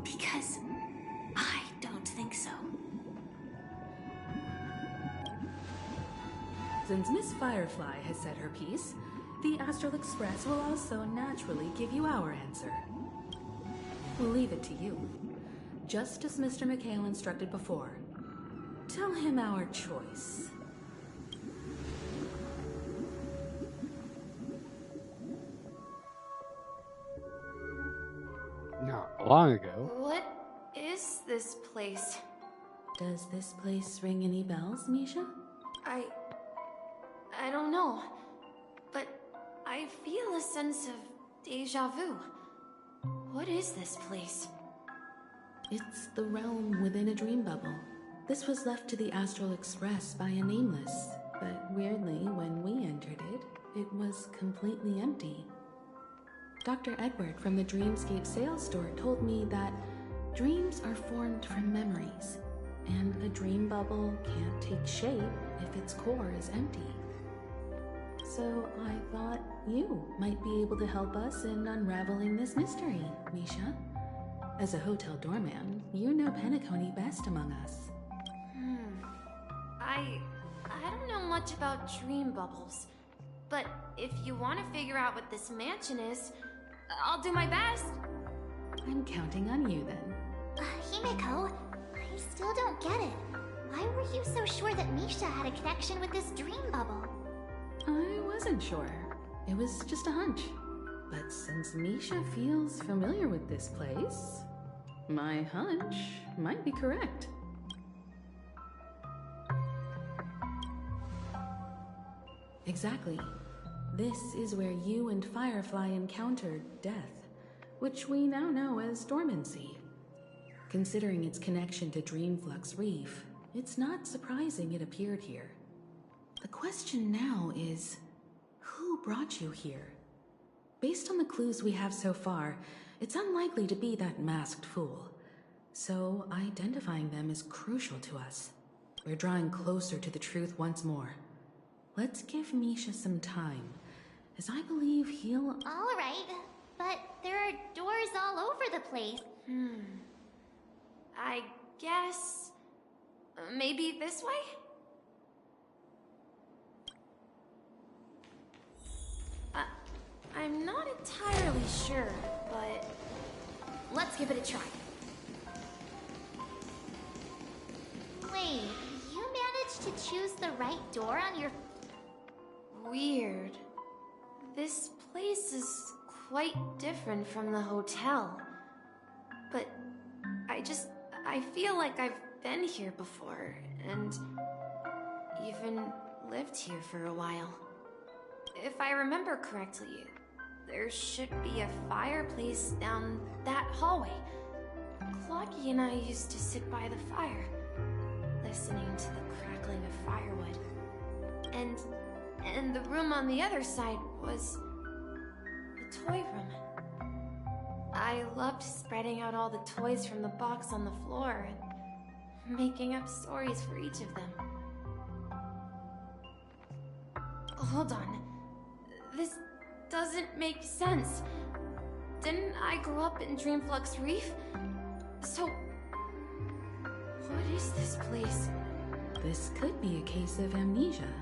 Because I don't think so. Since Miss Firefly has said her piece, the Astral Express will also naturally give you our answer. We'll leave it to you. Just as Mr. McHale instructed before. Tell him our choice. Not long ago. What is this place? Does this place ring any bells, Misha? I don't know, but I feel a sense of deja vu. What is this place? It's the realm within a dream bubble. This was left to the Astral Express by a nameless, but weirdly, when we entered it, it was completely empty. Dr. Edward from the Dreamscape sales store told me that dreams are formed from memories, and a dream bubble can't take shape if its core is empty. So I thought you might be able to help us in unraveling this mystery, Misha. As a hotel doorman, you know Penacony best among us. I don't know much about dream bubbles, but if you want to figure out what this mansion is, I'll do my best. I'm counting on you then. Himeko, I still don't get it. Why were you so sure that Misha had a connection with this dream bubble? I wasn't sure. It was just a hunch. But since Misha feels familiar with this place, my hunch might be correct. Exactly. This is where you and Firefly encountered death, which we now know as dormancy. Considering its connection to Dreamflux Reef, it's not surprising it appeared here. The question now is, who brought you here? Based on the clues we have so far, it's unlikely to be that masked fool. So identifying them is crucial to us. We're drawing closer to the truth once more. Let's give Misha some time, as I believe he'll... All right, but there are doors all over the place. I guess... maybe this way? I'm not entirely sure, but... let's give it a try. Wait, you managed to choose the right door on your... Weird. This place is quite different from the hotel. But I feel like I've been here before, and even lived here for a while. If I remember correctly, there should be a fireplace down that hallway. Clocky and I used to sit by the fire, listening to the crackling of firewood. And the room on the other side was the toy room. I loved spreading out all the toys from the box on the floor and making up stories for each of them. Hold on. This doesn't make sense. Didn't I grow up in Dreamflux Reef? So, what is this place? This could be a case of amnesia.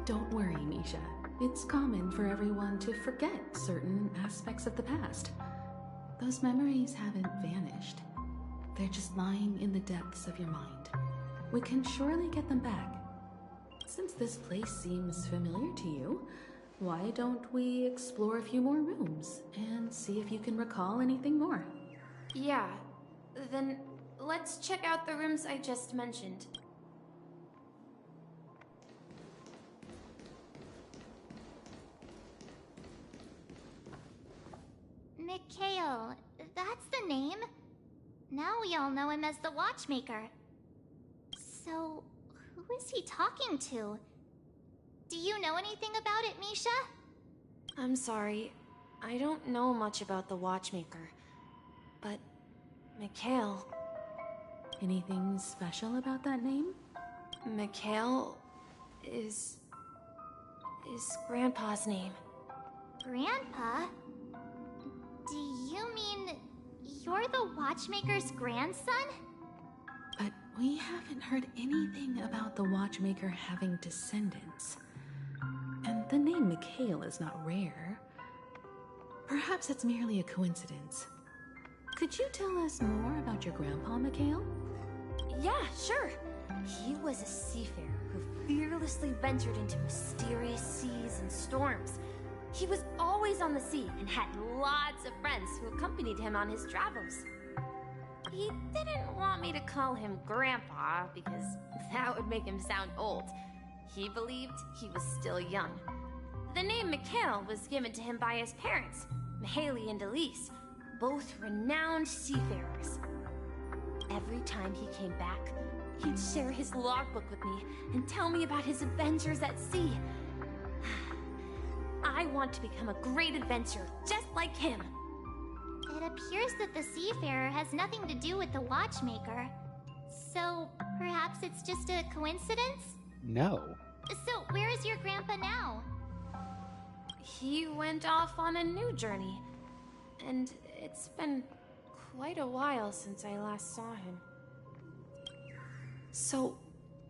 Don't worry, Misha. It's common for everyone to forget certain aspects of the past. Those memories haven't vanished. They're just lying in the depths of your mind. We can surely get them back. Since this place seems familiar to you, why don't we explore a few more rooms and see if you can recall anything more? Yeah, then let's check out the rooms I just mentioned. Mikhail, that's the name. Now we all know him as the Watchmaker. So, who is he talking to? Do you know anything about it, Misha? I'm sorry, I don't know much about the Watchmaker. But, Mikhail... Anything special about that name? Mikhail is Grandpa's name. Grandpa? Do you mean you're the Watchmaker's grandson? But we haven't heard anything about the Watchmaker having descendants. And the name Mikhail is not rare. Perhaps it's merely a coincidence. Could you tell us more about your grandpa, Mikhail? Yeah, sure. He was a seafarer who fearlessly ventured into mysterious seas and storms. He was always on the sea and had lots of friends who accompanied him on his travels. He didn't want me to call him Grandpa because that would make him sound old. He believed he was still young. The name Mikhail was given to him by his parents, Mihaly and Elise, both renowned seafarers. Every time he came back, he'd share his logbook with me and tell me about his adventures at sea. I want to become a great adventurer, just like him. It appears that the Seafarer has nothing to do with the Watchmaker. So, perhaps it's just a coincidence? No. So, where is your grandpa now? He went off on a new journey, and it's been quite a while since I last saw him. So,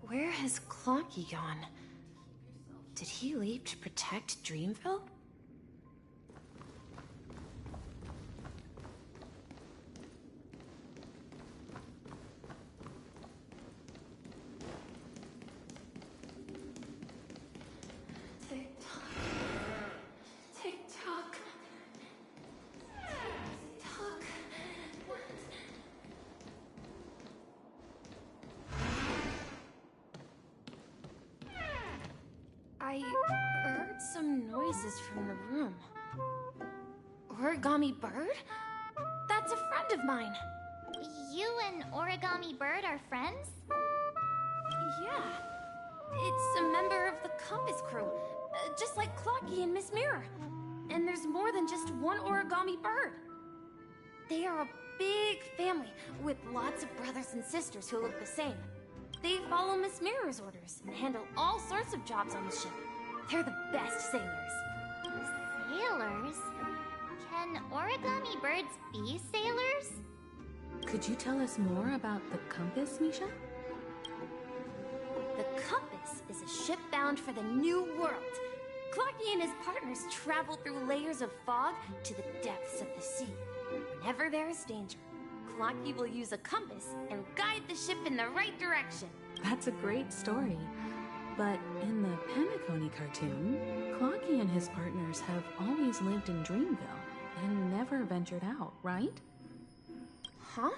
where has Clocky gone? Did he leave to protect Dreamville? I heard some noises from the room. Origami Bird? That's a friend of mine. You and Origami Bird are friends? Yeah. It's a member of the Compass crew, just like Clocky and Miss Mirror. And there's more than just one Origami Bird. They are a big family with lots of brothers and sisters who look the same. They follow Miss Mirror's orders and handle all sorts of jobs on the ship. They're the best sailors. Sailors? Can Origami Birds be sailors? Could you tell us more about the compass, Misha? The Compass is a ship bound for the New World. Clocky and his partners travel through layers of fog to the depths of the sea. Whenever there is danger, Clocky will use a compass and guide the ship in the right direction. That's a great story. But in the Penacony cartoon, Clocky and his partners have always lived in Dreamville and never ventured out, right? Huh?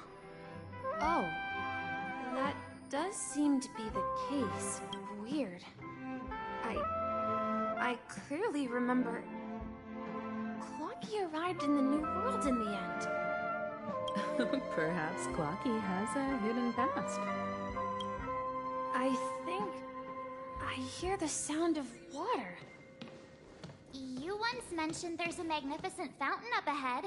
Oh, that does seem to be the case. Weird. I clearly remember Clocky arrived in the New World in the end. Perhaps Clocky has a hidden past. I think I hear the sound of water. You once mentioned there's a magnificent fountain up ahead.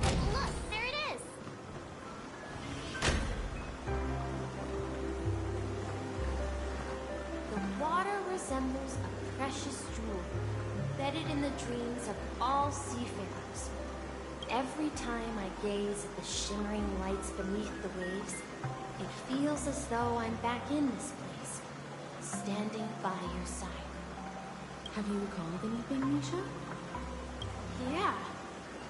Look, there it is. The water resembles a precious jewel, embedded in the dreams of all seafarers. Every time I gaze at the shimmering lights beneath the waves, it feels as though I'm back in this place, standing by your side. Have you recalled anything, Misha? Yeah,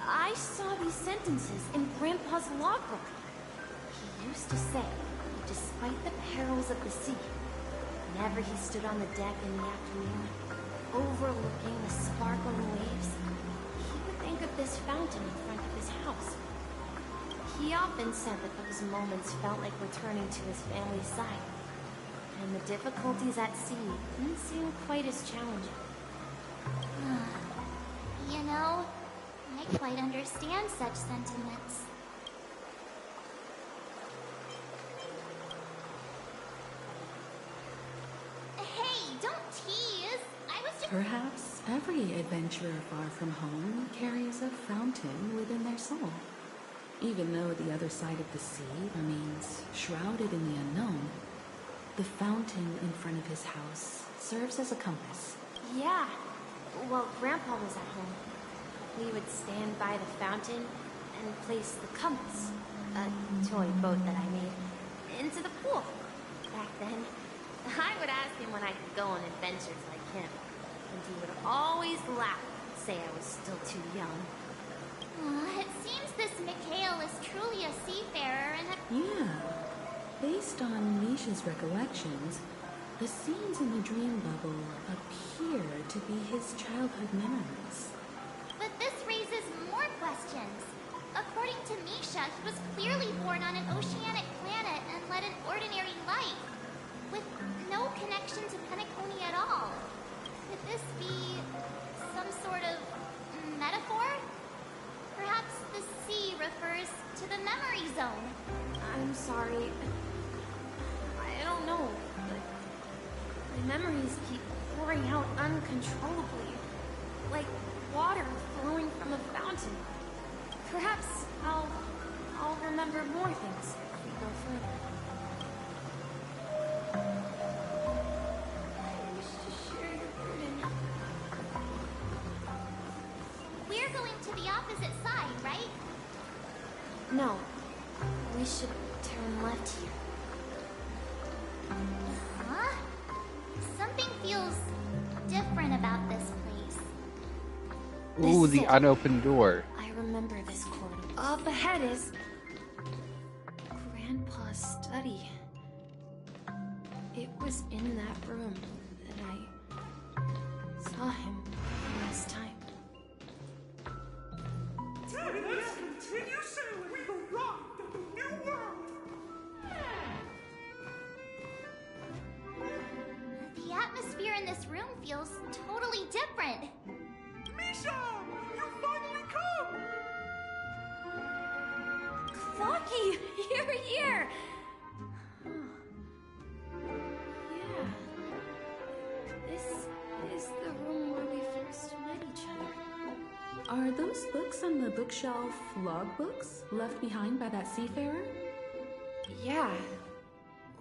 I saw these sentences in Grandpa's logbook. He used to say, despite the perils of the sea, whenever he stood on the deck in the afternoon, overlooking the sparkling waves, he would think of this fountain in front of his house. He often said that those moments felt like returning to his family's side, and the difficulties at sea didn't seem quite as challenging. You know, I quite understand such sentiments. Hey, don't tease! I was just... Perhaps every adventurer far from home carries a fountain within their soul. Even though the other side of the sea remains shrouded in the unknown, the fountain in front of his house serves as a compass. Yeah. While Grandpa was at home, we would stand by the fountain and place the compass, a toy boat that I made, into the pool. Back then, I would ask him when I could go on adventures like him, and he would always laugh and say I was still too young. It seems this Mikhail is truly a seafarer and Yeah. Based on Misha's recollections, the scenes in the dream bubble appear to be his childhood memories. But this raises more questions. According to Misha, he was clearly born on an oceanic planet and led an ordinary life, with no connection to Penacony at all. Could this be some sort of metaphor? Perhaps the sea refers to the memory zone. I'm sorry. I don't know, but my memories keep pouring out uncontrollably, like water flowing from a fountain. Perhaps I'll remember more things if we go further. I wish to share your burden. We're going to the opposite side, right? No, we should turn left here. Huh? Something feels different about this place. Ooh, This the is it. unopened door. I remember this corridor. Up ahead is Grandpa's study. It was in that room that I saw him last time. feels totally different. Misha! You finally come! Clocky, you're here! Yeah. This is the room where we first met each other. Are those books on the bookshelf logbooks left behind by that seafarer? Yeah.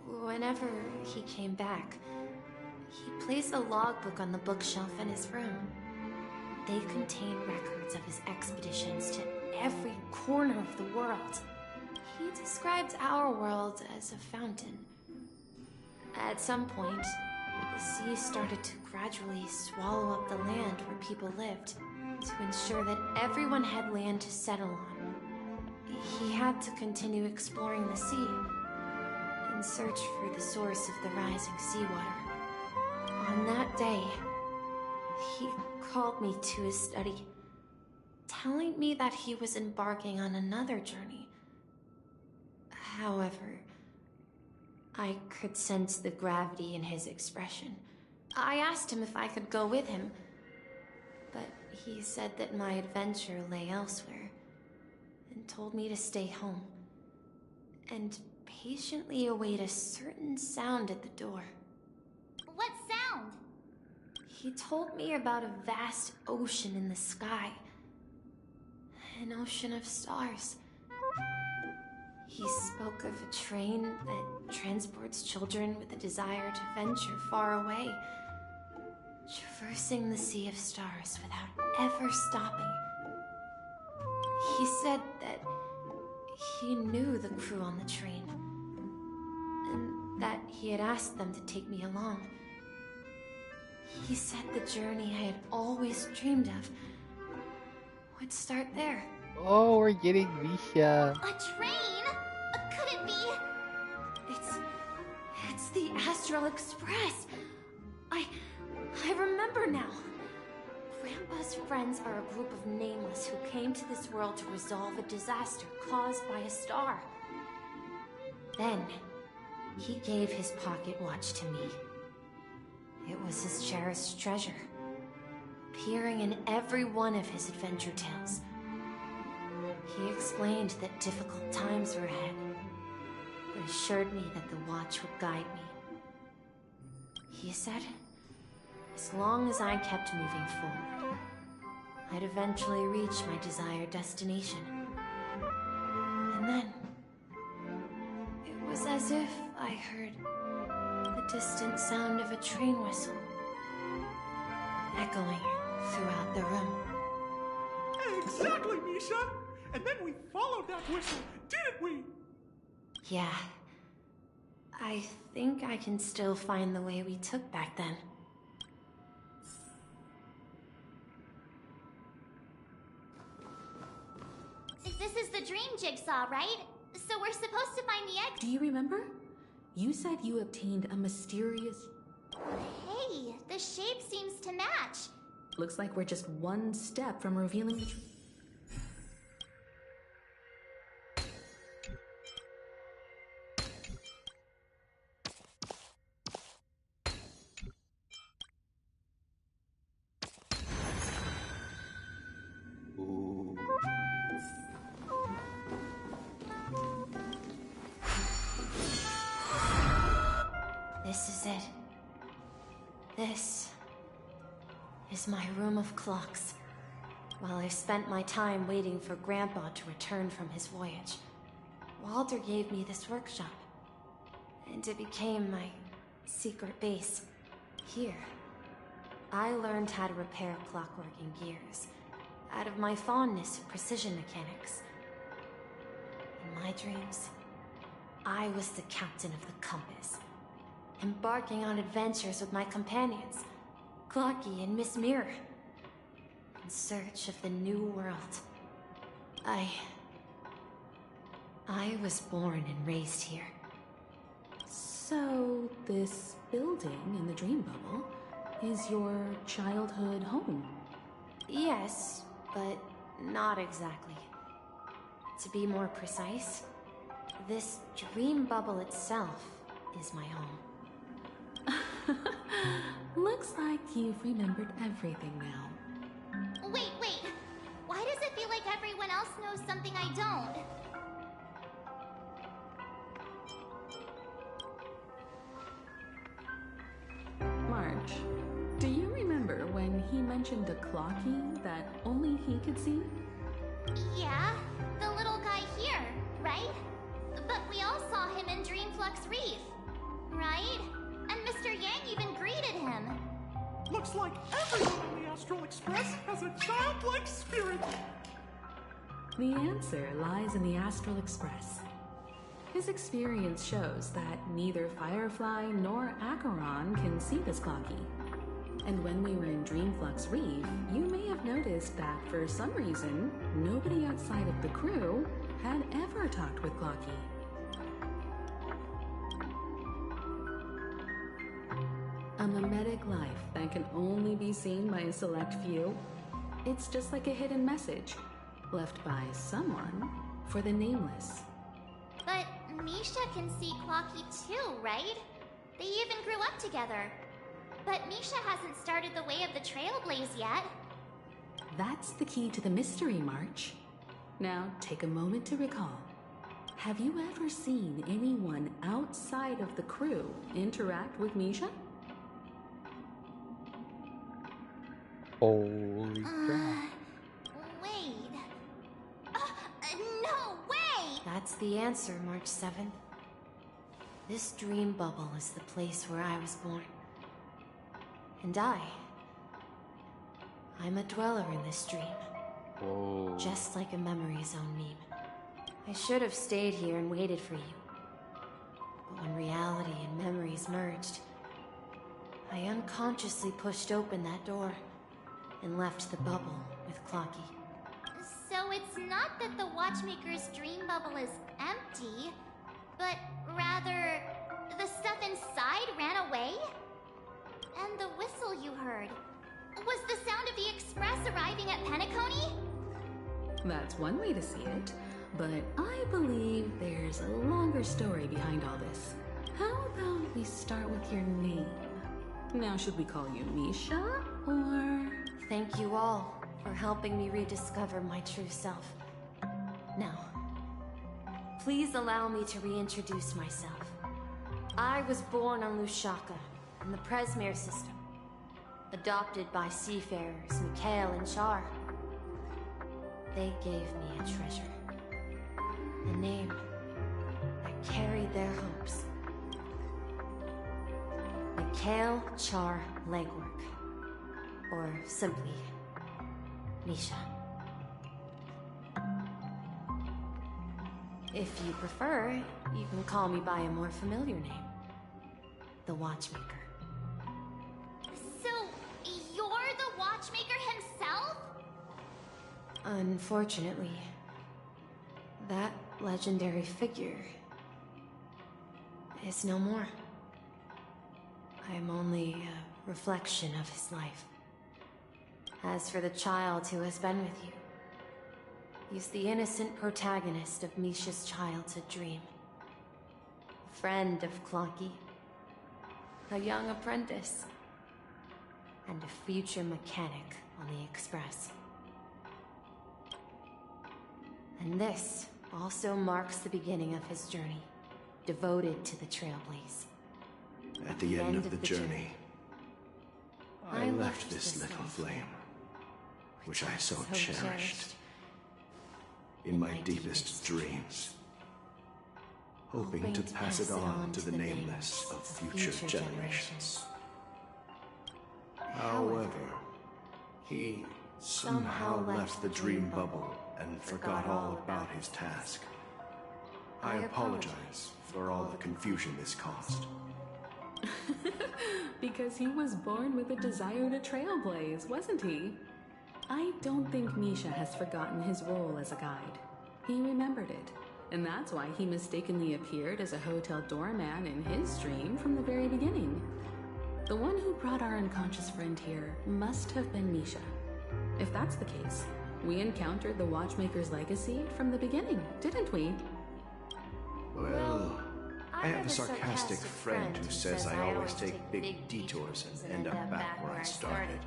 Whenever he came back, he placed a logbook on the bookshelf in his room. They contain records of his expeditions to every corner of the world. He described our world as a fountain. At some point, the sea started to gradually swallow up the land where people lived to ensure that everyone had land to settle on. He had to continue exploring the sea in search for the source of the rising seawater. On that day, he called me to his study, telling me that he was embarking on another journey. However, I could sense the gravity in his expression. I asked him if I could go with him, but he said that my adventure lay elsewhere, and told me to stay home, and patiently await a certain sound at the door. What sound? He told me about a vast ocean in the sky. An ocean of stars. He spoke of a train that transports children with a desire to venture far away, traversing the sea of stars without ever stopping. He said that he knew the crew on the train, and that he had asked them to take me along. He said the journey I had always dreamed of would start there. Oh, we're getting Misha. A train? Could it be? It's the Astral Express. I remember now. Grandpa's friends are a group of nameless who came to this world to resolve a disaster caused by a star. Then, he gave his pocket watch to me. It was his cherished treasure, appearing in every one of his adventure tales. He explained that difficult times were ahead, but assured me that the watch would guide me. He said, as long as I kept moving forward, I'd eventually reach my desired destination. And then, it was as if I heard the distant sound of a train whistle echoing throughout the room. Exactly, Misha! And then we followed that whistle, didn't we? Yeah. I think I can still find the way we took back then. This is the dream jigsaw, right? So we're supposed to find the egg. Do you remember? You said you obtained a mysterious... Hey, the shape seems to match. Looks like we're just one step from revealing the truth. This is it. This is my room of clocks. While I spent my time waiting for Grandpa to return from his voyage, Walter gave me this workshop, and it became my secret base. Here, I learned how to repair clockworking gears out of my fondness of precision mechanics. In my dreams, I was the captain of the compass, embarking on adventures with my companions, Clocky and Miss Mirror, in search of the new world. I was born and raised here. So, this building in the dream bubble is your childhood home? Yes, but not exactly. To be more precise, this dream bubble itself is my home. Looks like you've remembered everything now. Wait. Why does it feel like everyone else knows something I don't? March, do you remember when he mentioned a claw key that only he could see? Yeah, the little guy here, right? But we all saw him in Dreamflux Reef, right? And Mr. Yang even greeted him. Looks like everyone on the Astral Express has a childlike spirit. The answer lies in the Astral Express. His experience shows that neither Firefly nor Acheron can see this claw key. And when we were in Dreamflux Reef, you may have noticed that for some reason, nobody outside of the crew had ever talked with Clocky. A mimetic life that can only be seen by a select few. It's just like a hidden message left by someone for the nameless. But Misha can see Clocky too, right? They even grew up together. But Misha hasn't started the way of the Trailblaze yet. That's the key to the mystery, March. Now, take a moment to recall. Have you ever seen anyone outside of the crew interact with Misha? Holy crap. Wait. No way! That's the answer, March 7th. This dream bubble is the place where I was born. And I'm a dweller in this dream. Whoa. Just like a memory zone meme. I should have stayed here and waited for you. But when reality and memories merged, I unconsciously pushed open that door and left the bubble with Clocky. So it's not that the Watchmaker's dream bubble is empty, but rather the stuff inside ran away? And the whistle you heard was the sound of the express arriving at Penacony? That's one way to see it, but I believe there's a longer story behind all this. How about we start with your name? Now, should we call you Misha, or... Thank you all for helping me rediscover my true self. Now, please allow me to reintroduce myself. I was born on Lushaka, in the Presmere system, adopted by seafarers Mikhail and Char. They gave me a treasure, a name that carried their hopes. Mikhail Char Legwork, or simply Misha. If you prefer, you can call me by a more familiar name, the Watchmaker. So, you're the Watchmaker himself? Unfortunately, that legendary figure is no more. I am only a reflection of his life. As for the child who has been with you, he's the innocent protagonist of Misha's childhood dream. A friend of Clocky, a young apprentice, and a future mechanic on the Express. And this also marks the beginning of his journey, devoted to the Trailblaze. At the end of the journey, I left this little flame, which I so cherished, in my deepest dreams, hoping to pass it on to the nameless of future generations. However, he somehow left the dream bubble and forgot all about his task. I apologize for all the confusion this caused. Because he was born with a desire to trailblaze, wasn't he? I don't think Misha has forgotten his role as a guide. He remembered it, and that's why he mistakenly appeared as a hotel doorman in his dream from the very beginning. The one who brought our unconscious friend here must have been Misha. If that's the case, we encountered the Watchmaker's legacy from the beginning, didn't we? Well, I have a sarcastic friend who says I always take big detours and end up back where I started.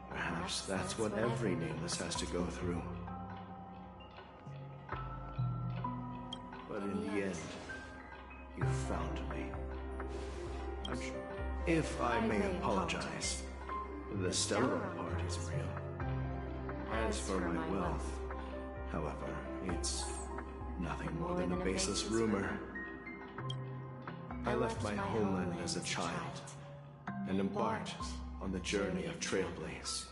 Perhaps that's what every nameless has to go through. But in the end, you found me. If I may apologize, the Stellaron part is real. As for my wealth, however, it's nothing more than a baseless rumor. I left my homeland as a child and embarked on the journey of Trailblaze.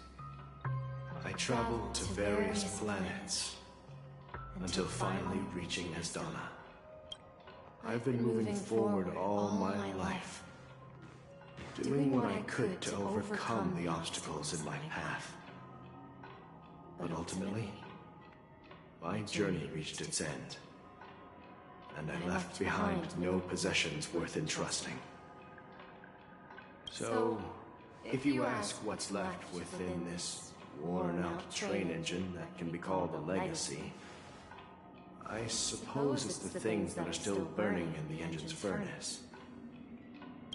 I traveled to various planets until finally reaching Asdana. I've been moving forward all my life, doing what I could to overcome the obstacles in my path. But ultimately, my journey reached its end, and I left behind no possessions worth entrusting. So, if you ask what's left within this worn-out train engine that can be called a legacy, I suppose it's the things that are still burning in the engine's furnace.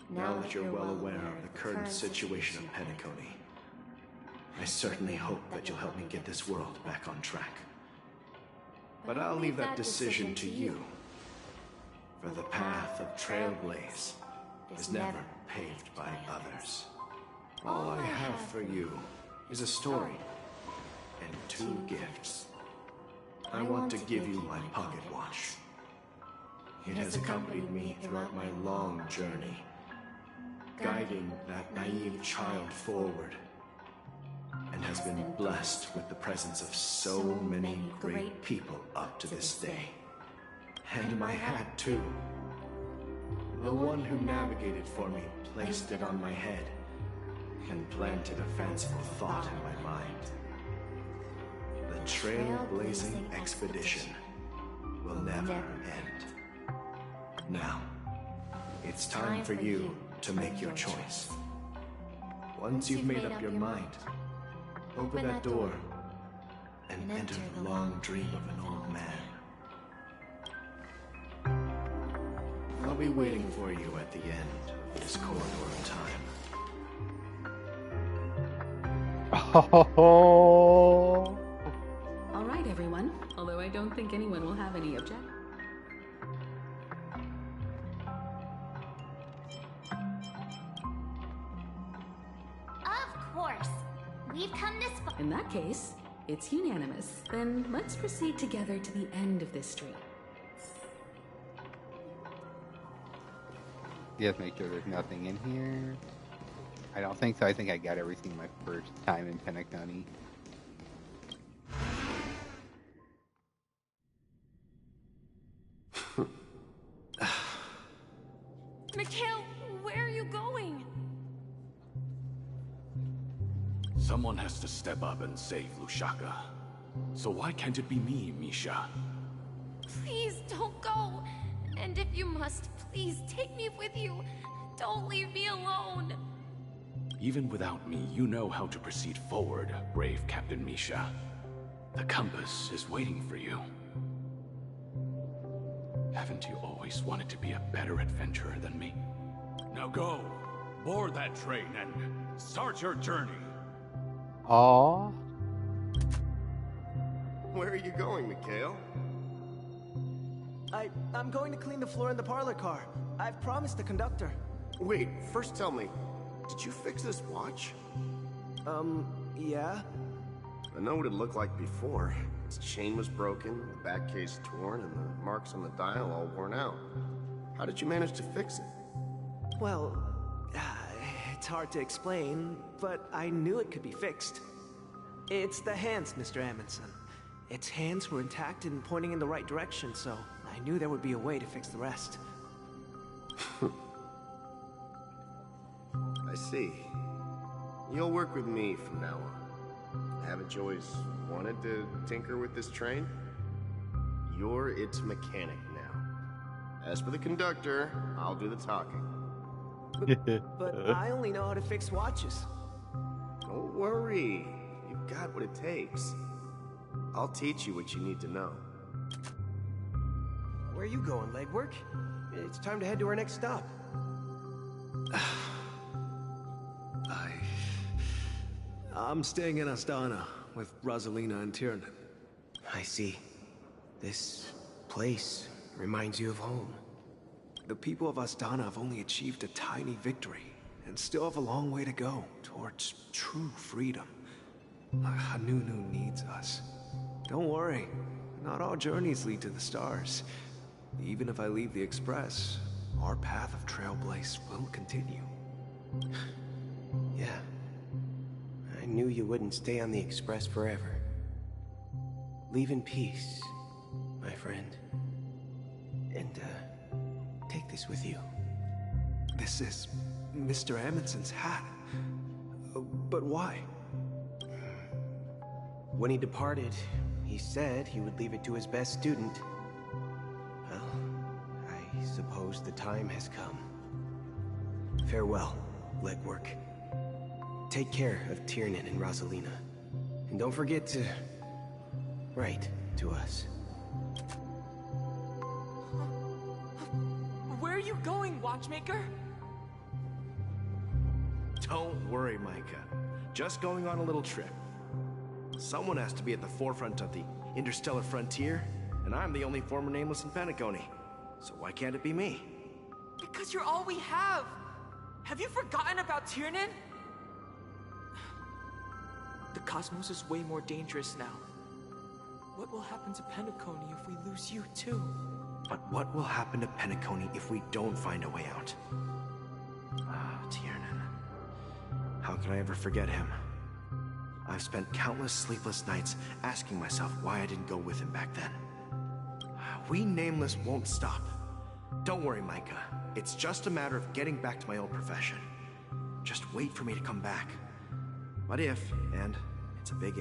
Now that you're well aware of the current situation of Penacony, I certainly hope that you'll help me get this world back on track. But I'll leave that decision to you, for the path of Trailblaze is never paved by others. All I have for you is a story and 2 gifts. I want to give you my pocket watch. It has accompanied me throughout my long journey, guiding that naive child forward, and has been blessed with the presence of so many great people up to this day. And my hat, too. The one who navigated for me placed it on my head and planted a fanciful thought in my mind. The trailblazing expedition will never end. Now, it's time for you to make your choice. Once you've made up your mind, open that door and enter the long dream of an old man. I'll be waiting for you at the end of this corridor of time. Oh. All right, everyone. Although I don't think anyone will have any objection. Of course. We've come this far. In that case, it's unanimous. Then let's proceed together to the end of this street. Just make sure there's nothing in here. I don't think so. I think I got everything my first time in Penacony. Mikhail, where are you going? Someone has to step up and save Lushaka. So why can't it be me, Misha? Please don't go. And if you must, please take me with you. Don't leave me alone. Even without me, you know how to proceed forward, brave Captain Misha. The compass is waiting for you. Haven't you always wanted to be a better adventurer than me? Now go, board that train and start your journey. Aww. Where are you going, Mikhail? I'm going to clean the floor in the parlor car. I've promised the conductor. Wait, first tell me, did you fix this watch? Yeah? I know what it looked like before. Its chain was broken, the back case torn, and the marks on the dial all worn out. How did you manage to fix it? Well, it's hard to explain, but I knew it could be fixed. It's the hands, Mr. Amundsen. Its hands were intact and pointing in the right direction, so I knew there would be a way to fix the rest. I see. You'll work with me from now on. Haven't you always wanted to tinker with this train? You're its mechanic now. As for the conductor, I'll do the talking. But I only know how to fix watches. Don't worry. You've got what it takes. I'll teach you what you need to know. Where are you going, legwork? It's time to head to our next stop. I'm staying in Astana with Rosalina and Tiernan. I see. This place reminds you of home. The people of Astana have only achieved a tiny victory, and still have a long way to go towards true freedom. Hanunu needs us. Don't worry, not all journeys lead to the stars. Even if I leave the Express, our path of Trailblaze will continue. Yeah. I knew you wouldn't stay on the Express forever. Leave in peace, my friend. And, take this with you. This is Mr. Amundsen's hat. But why? When he departed, he said he would leave it to his best student. Well, I suppose the time has come. Farewell, legwork. Take care of Tiernan and Rosalina. And don't forget to write to us. Where are you going, Watchmaker? Don't worry, Micah. Just going on a little trip. Someone has to be at the forefront of the interstellar frontier, and I'm the only former Nameless in Penacony. So why can't it be me? Because you're all we have! Have you forgotten about Tiernan? The cosmos is way more dangerous now. What will happen to Penacony if we lose you too? But what will happen to Penacony if we don't find a way out? Ah, Tiernan. How could I ever forget him? I've spent countless sleepless nights asking myself why I didn't go with him back then. We Nameless won't stop. Don't worry, Micah. It's just a matter of getting back to my old profession. Just wait for me to come back. But if, and it's a big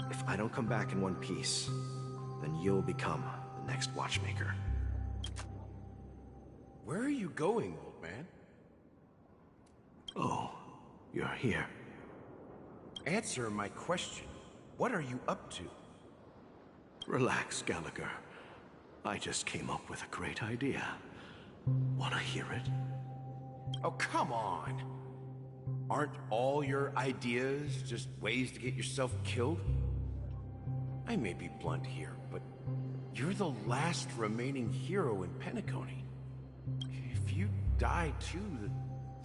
if I don't come back in one piece, then you'll become the next Watchmaker. Where are you going, old man? Oh, you're here. Answer my question. What are you up to? Relax, Gallagher. I just came up with a great idea. Wanna hear it? Oh, come on. Aren't all your ideas just ways to get yourself killed? I may be blunt here, but you're the last remaining hero in Penacony. If you die too, the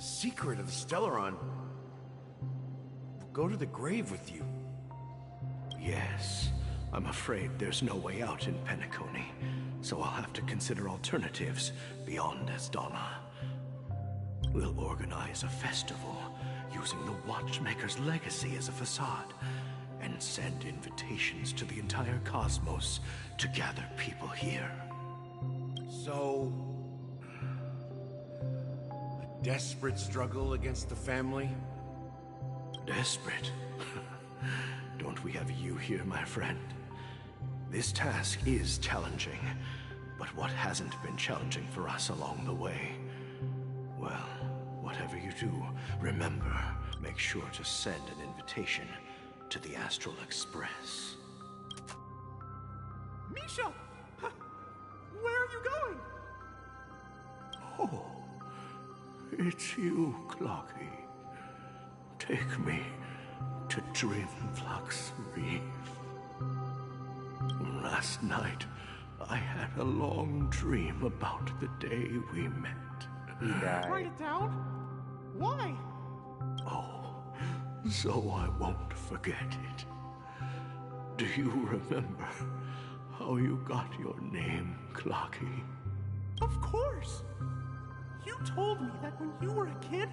secret of the Stellaron will go to the grave with you. Yes, I'm afraid there's no way out in Penacony, so I'll have to consider alternatives beyond Astana. We'll organize a festival using the Watchmaker's legacy as a facade, and send invitations to the entire cosmos to gather people here. So, a desperate struggle against the family? Desperate? Don't we have you here, my friend? This task is challenging, but what hasn't been challenging for us along the way? Well, whatever you do, remember, make sure to send an invitation to the Astral Express. Misha! Where are you going? Oh, it's you, Clocky. Take me to Dreamflux Reef. Last night, I had a long dream about the day we met. He died. Write it down? Why? Oh, so I won't forget it. Do you remember how you got your name, Clocky? Of course! You told me that when you were a kid,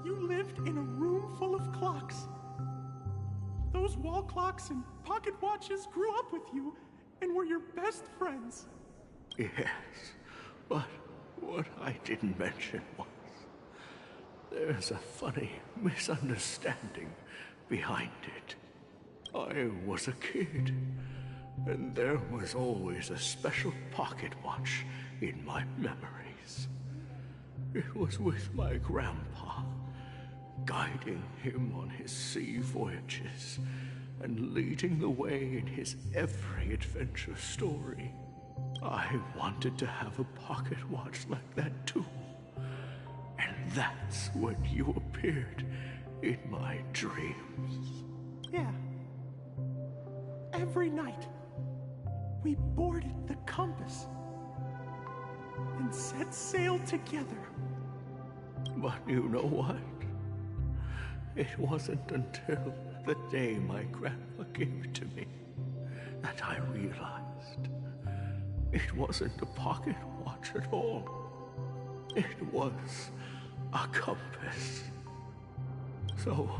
you lived in a room full of clocks. Those wall clocks and pocket watches grew up with you and were your best friends. Yes, but what I didn't mention was there's a funny misunderstanding behind it. I was a kid, and there was always a special pocket watch in my memories. It was with my grandpa, guiding him on his sea voyages and leading the way in his every adventure story. I wanted to have a pocket watch like that too. And that's when you appeared in my dreams. Yeah. Every night, we boarded the compass and set sail together. But you know what? It wasn't until the day my grandma gave it to me that I realized it wasn't a pocket watch at all. It was a compass. So,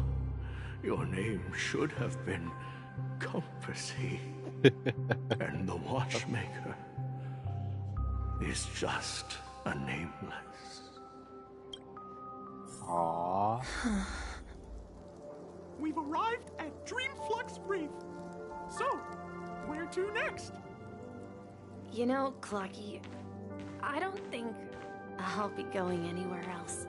your name should have been Compassy. And the watchmaker is just a nameless. Aww. We've arrived at Dreamflux Reef. So, where to next? You know, Clocky, I don't think I'll be going anywhere else.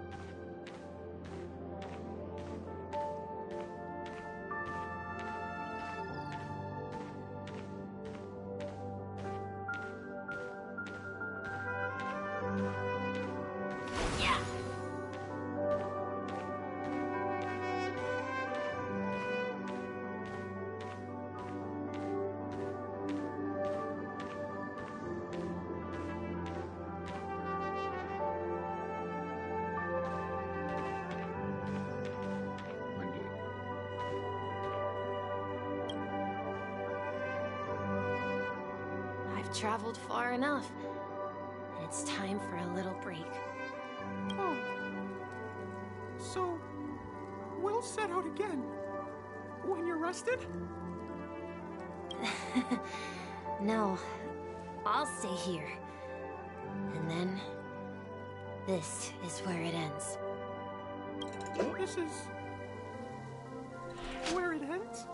Traveled far enough. It's time for a little break. Oh. So, we'll set out again when you're rested? No, I'll stay here. And then, this is where it ends. This is where it ends?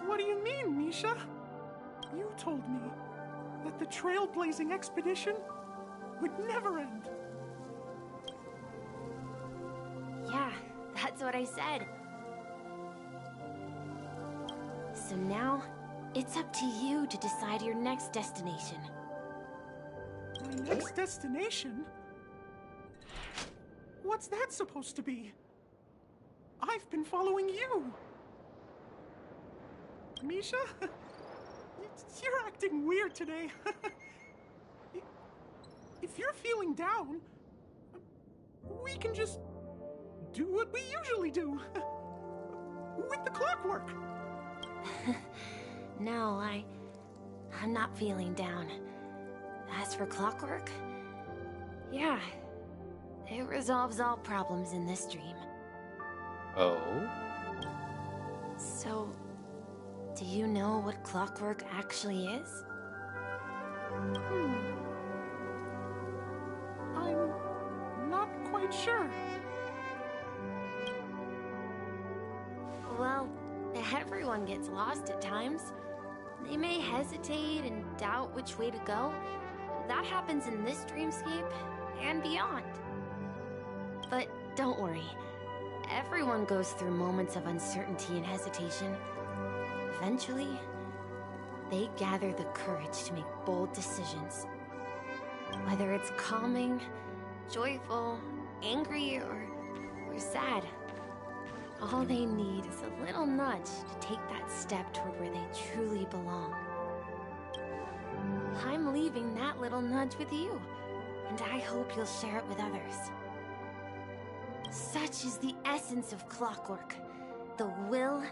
What do you mean, Misha? You told me that the trailblazing expedition would never end. Yeah, that's what I said. So now, it's up to you to decide your next destination. My next destination? What's that supposed to be? I've been following you. Misha? You're acting weird today. If you're feeling down, we can just do what we usually do. With the clockwork. No, I'm not feeling down. As for clockwork, yeah, it resolves all problems in this dream. Oh? So, do you know what clockwork actually is? I'm not quite sure. Well, everyone gets lost at times. They may hesitate and doubt which way to go. That happens in this dreamscape and beyond. But don't worry. Everyone goes through moments of uncertainty and hesitation. Eventually, they gather the courage to make bold decisions. Whether it's calming, joyful, angry, or sad. All they need is a little nudge to take that step toward where they truly belong. I'm leaving that little nudge with you, and I hope you'll share it with others. Such is the essence of clockwork, the will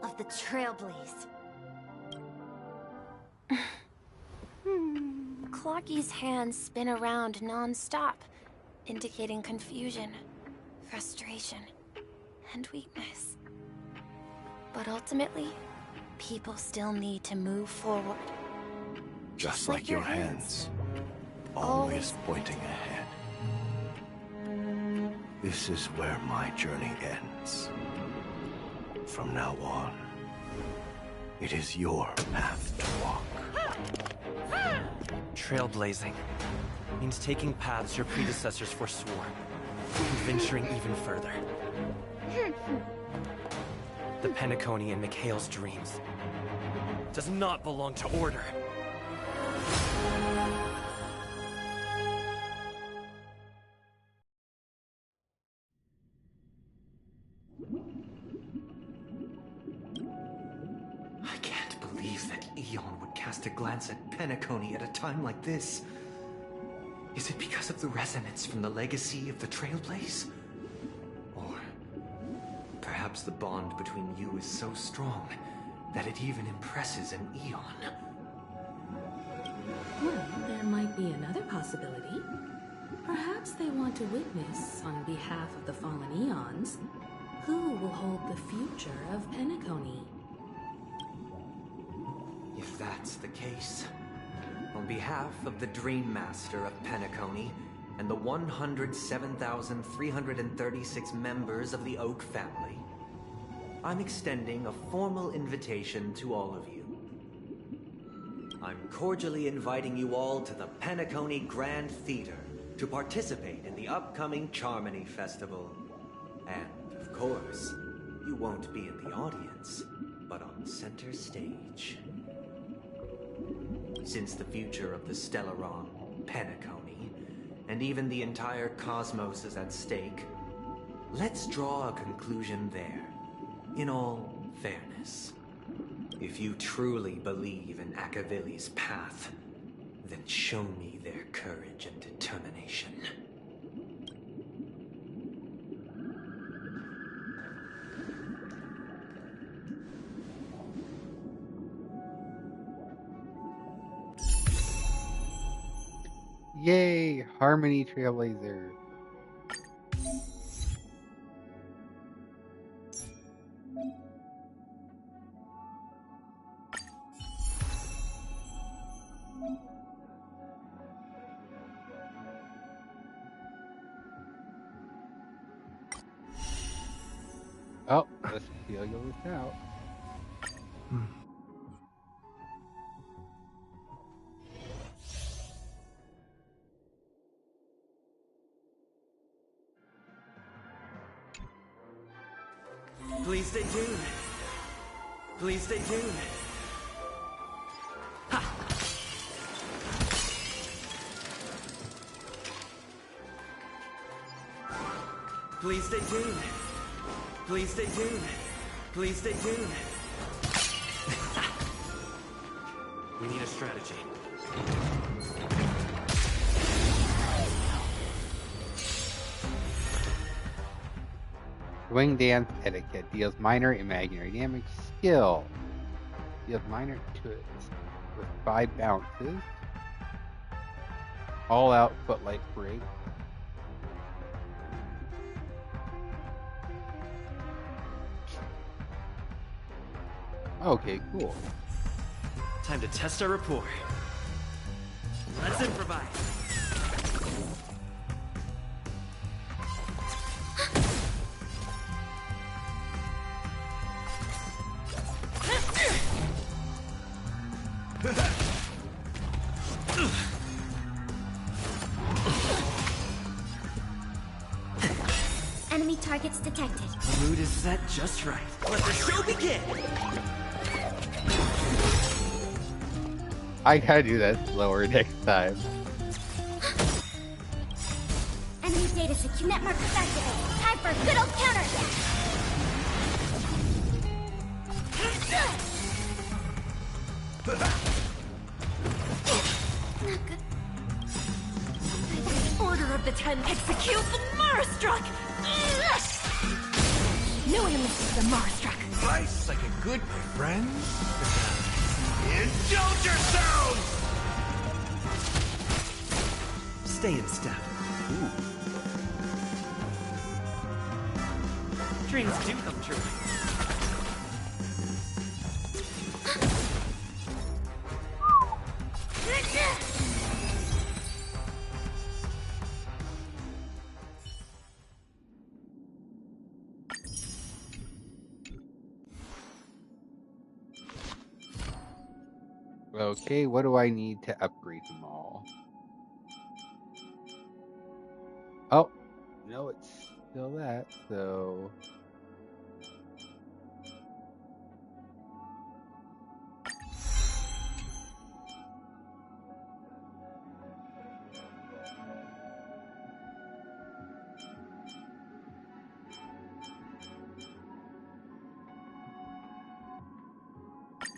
of the Trailblaze. Clocky's hands spin around non-stop, indicating confusion, frustration, and weakness. But ultimately, people still need to move forward. Just like your hands, always pointing ahead. This is where my journey ends. From now on, it is your path to walk. Trailblazing means taking paths your predecessors forswore, and venturing even further. The Penacony and Mikhail's dreams. does not belong to Order. I can't believe that Eon would cast a glance at Penacony at a time like this. Is it because of the resonance from the legacy of the Trailblaze? Or perhaps the bond between you is so strong that it even impresses an Eon? Well, there might be another possibility. Perhaps they want to witness, on behalf of the fallen Eons, who will hold the future of Penacony. If that's the case, on behalf of the Dream Master of Penacony and the 107,336 members of the Oak family, I'm extending a formal invitation to all of you. I'm cordially inviting you all to the Penacony Grand Theater to participate in the upcoming Charmony Festival. And, of course, you won't be in the audience, but on center stage. Since the future of the Stellaron, Penacony, and even the entire cosmos is at stake, let's draw a conclusion there, in all fairness. If you truly believe in Akavili's path, then show me their courage and determination. Yay! Harmony Trailblazer. Oh, let's figure this out. Please stay tuned. Please stay tuned. Ha! Please stay tuned. Please stay tuned. Please stay tuned. We need a strategy. Swing dance etiquette deals minor imaginary damage. Skill deals minor to it with 5 bounces. All out footlight break. Okay, cool. Time to test our rapport. Let's improvise. Enemy targets detected. The mood is set just right. Let the show begin! I gotta do that slower next time. Enemy data secure network activated. Time for a good old counterattack. Not good. Order of the Ten execute the Marastruck! No enemies to the Marastruck. Nice, like a good friend. Indulge yourselves! Stay in step. Ooh. Dreams do come true. Okay, what do I need to upgrade them all? Oh, no, it's still that, so...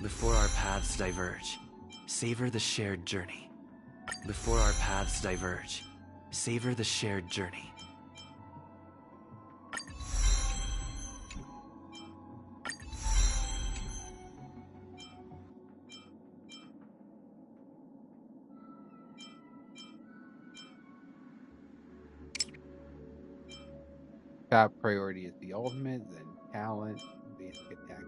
Before our paths diverge, savor the shared journey. Before our paths diverge, savor the shared journey. Top priority is the ultimate, then talent, basic attack.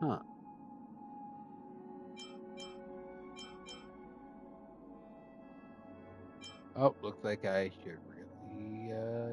Huh. Oh, looks like I should really,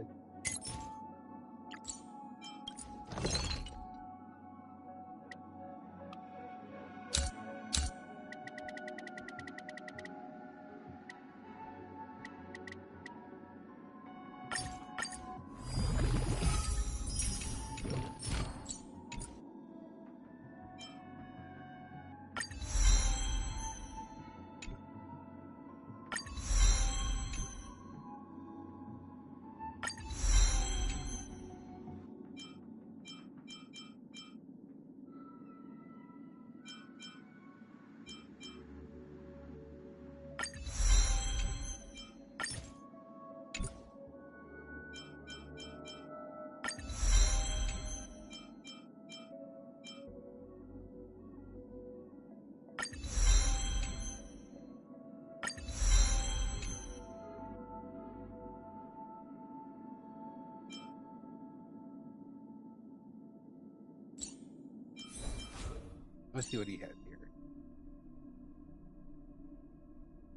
let's see what he has here.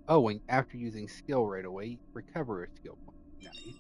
Oh, and after using skill right away, recover a skill point. Nice.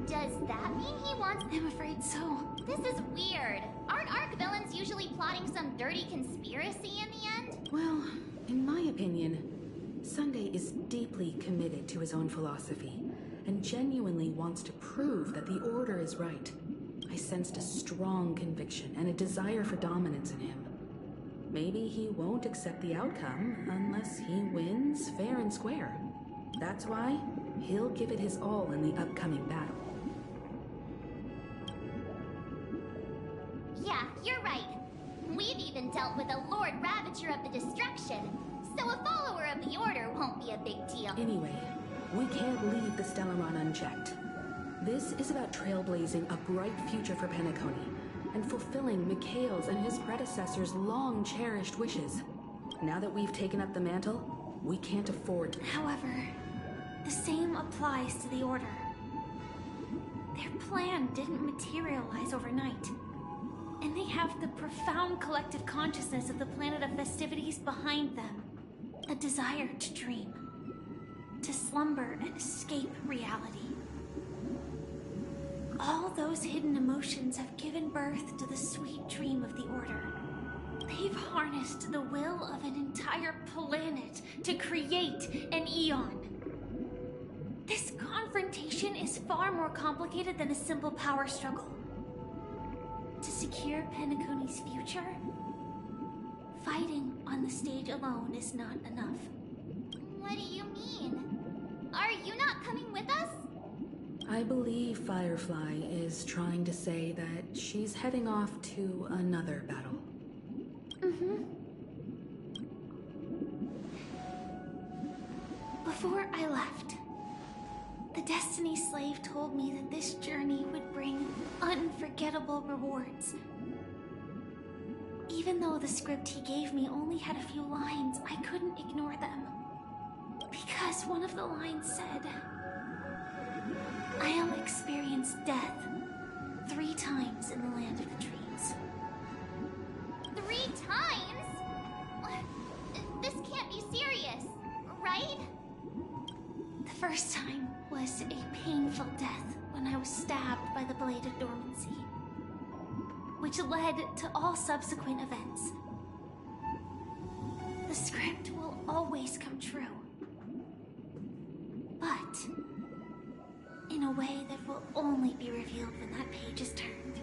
Does that mean he wants... I'm afraid so. This is weird. Aren't Arc villains usually plotting some dirty conspiracy in the end? Well, in my opinion, Sunday is deeply committed to his own philosophy and genuinely wants to prove that the Order is right. I sensed a strong conviction and a desire for dominance in him. Maybe he won't accept the outcome unless he wins fair and square. That's why he'll give it his all in the upcoming battle. Yeah, you're right. We've even dealt with a Lord Ravager of the Destruction, so a follower of the Order won't be a big deal. Anyway, we can't leave the Stellaron unchecked. This is about trailblazing a bright future for Penacony and fulfilling Mikhail's and his predecessors' long-cherished wishes. Now that we've taken up the mantle, we can't afford... However, the same applies to the Order. Their plan didn't materialize overnight. And they have the profound collective consciousness of the planet of festivities behind them. A desire to dream. To slumber and escape reality. All those hidden emotions have given birth to the sweet dream of the Order. They've harnessed the will of an entire planet to create an Eon. This confrontation is far more complicated than a simple power struggle. To secure Penacony's future, fighting on the stage alone is not enough. What do you mean? Are you not coming with us? I believe Firefly is trying to say that she's heading off to another battle. Before I left, the Destiny Slave told me that this journey would bring unforgettable rewards. Even though the script he gave me only had a few lines, I couldn't ignore them. Because one of the lines said, "I'll experience death 3 times in the land of the dreams." 3 times? This can't be serious, right? The first time was a painful death when I was stabbed by the Blade of Dormancy, which led to all subsequent events. The script will always come true, but in a way that will only be revealed when that page is turned.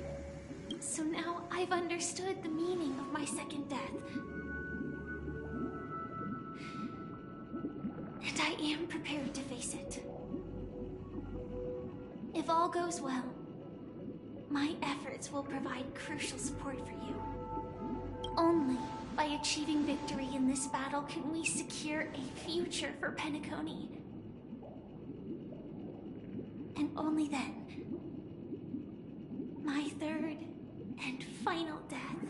So now I've understood the meaning of my second death. And I am prepared to face it. If all goes well, my efforts will provide crucial support for you. Only by achieving victory in this battle can we secure a future for Penacony. And only then, my third and final death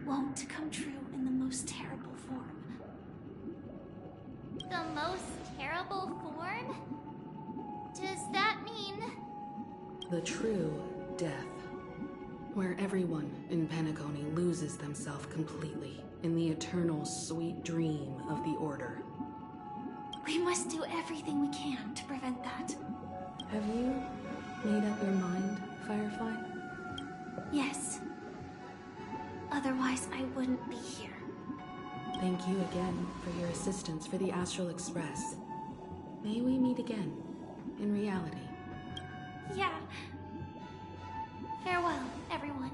won't come true in the most terrible form. The most terrible form? Does that mean... The true death, where everyone in Penacony loses themselves completely in the eternal sweet dream of the Order. We must do everything we can to prevent that. Have you made up your mind, Firefly? Yes. Otherwise, I wouldn't be here. Thank you again for your assistance for the Astral Express. May we meet again, in reality. Yeah. Farewell, everyone.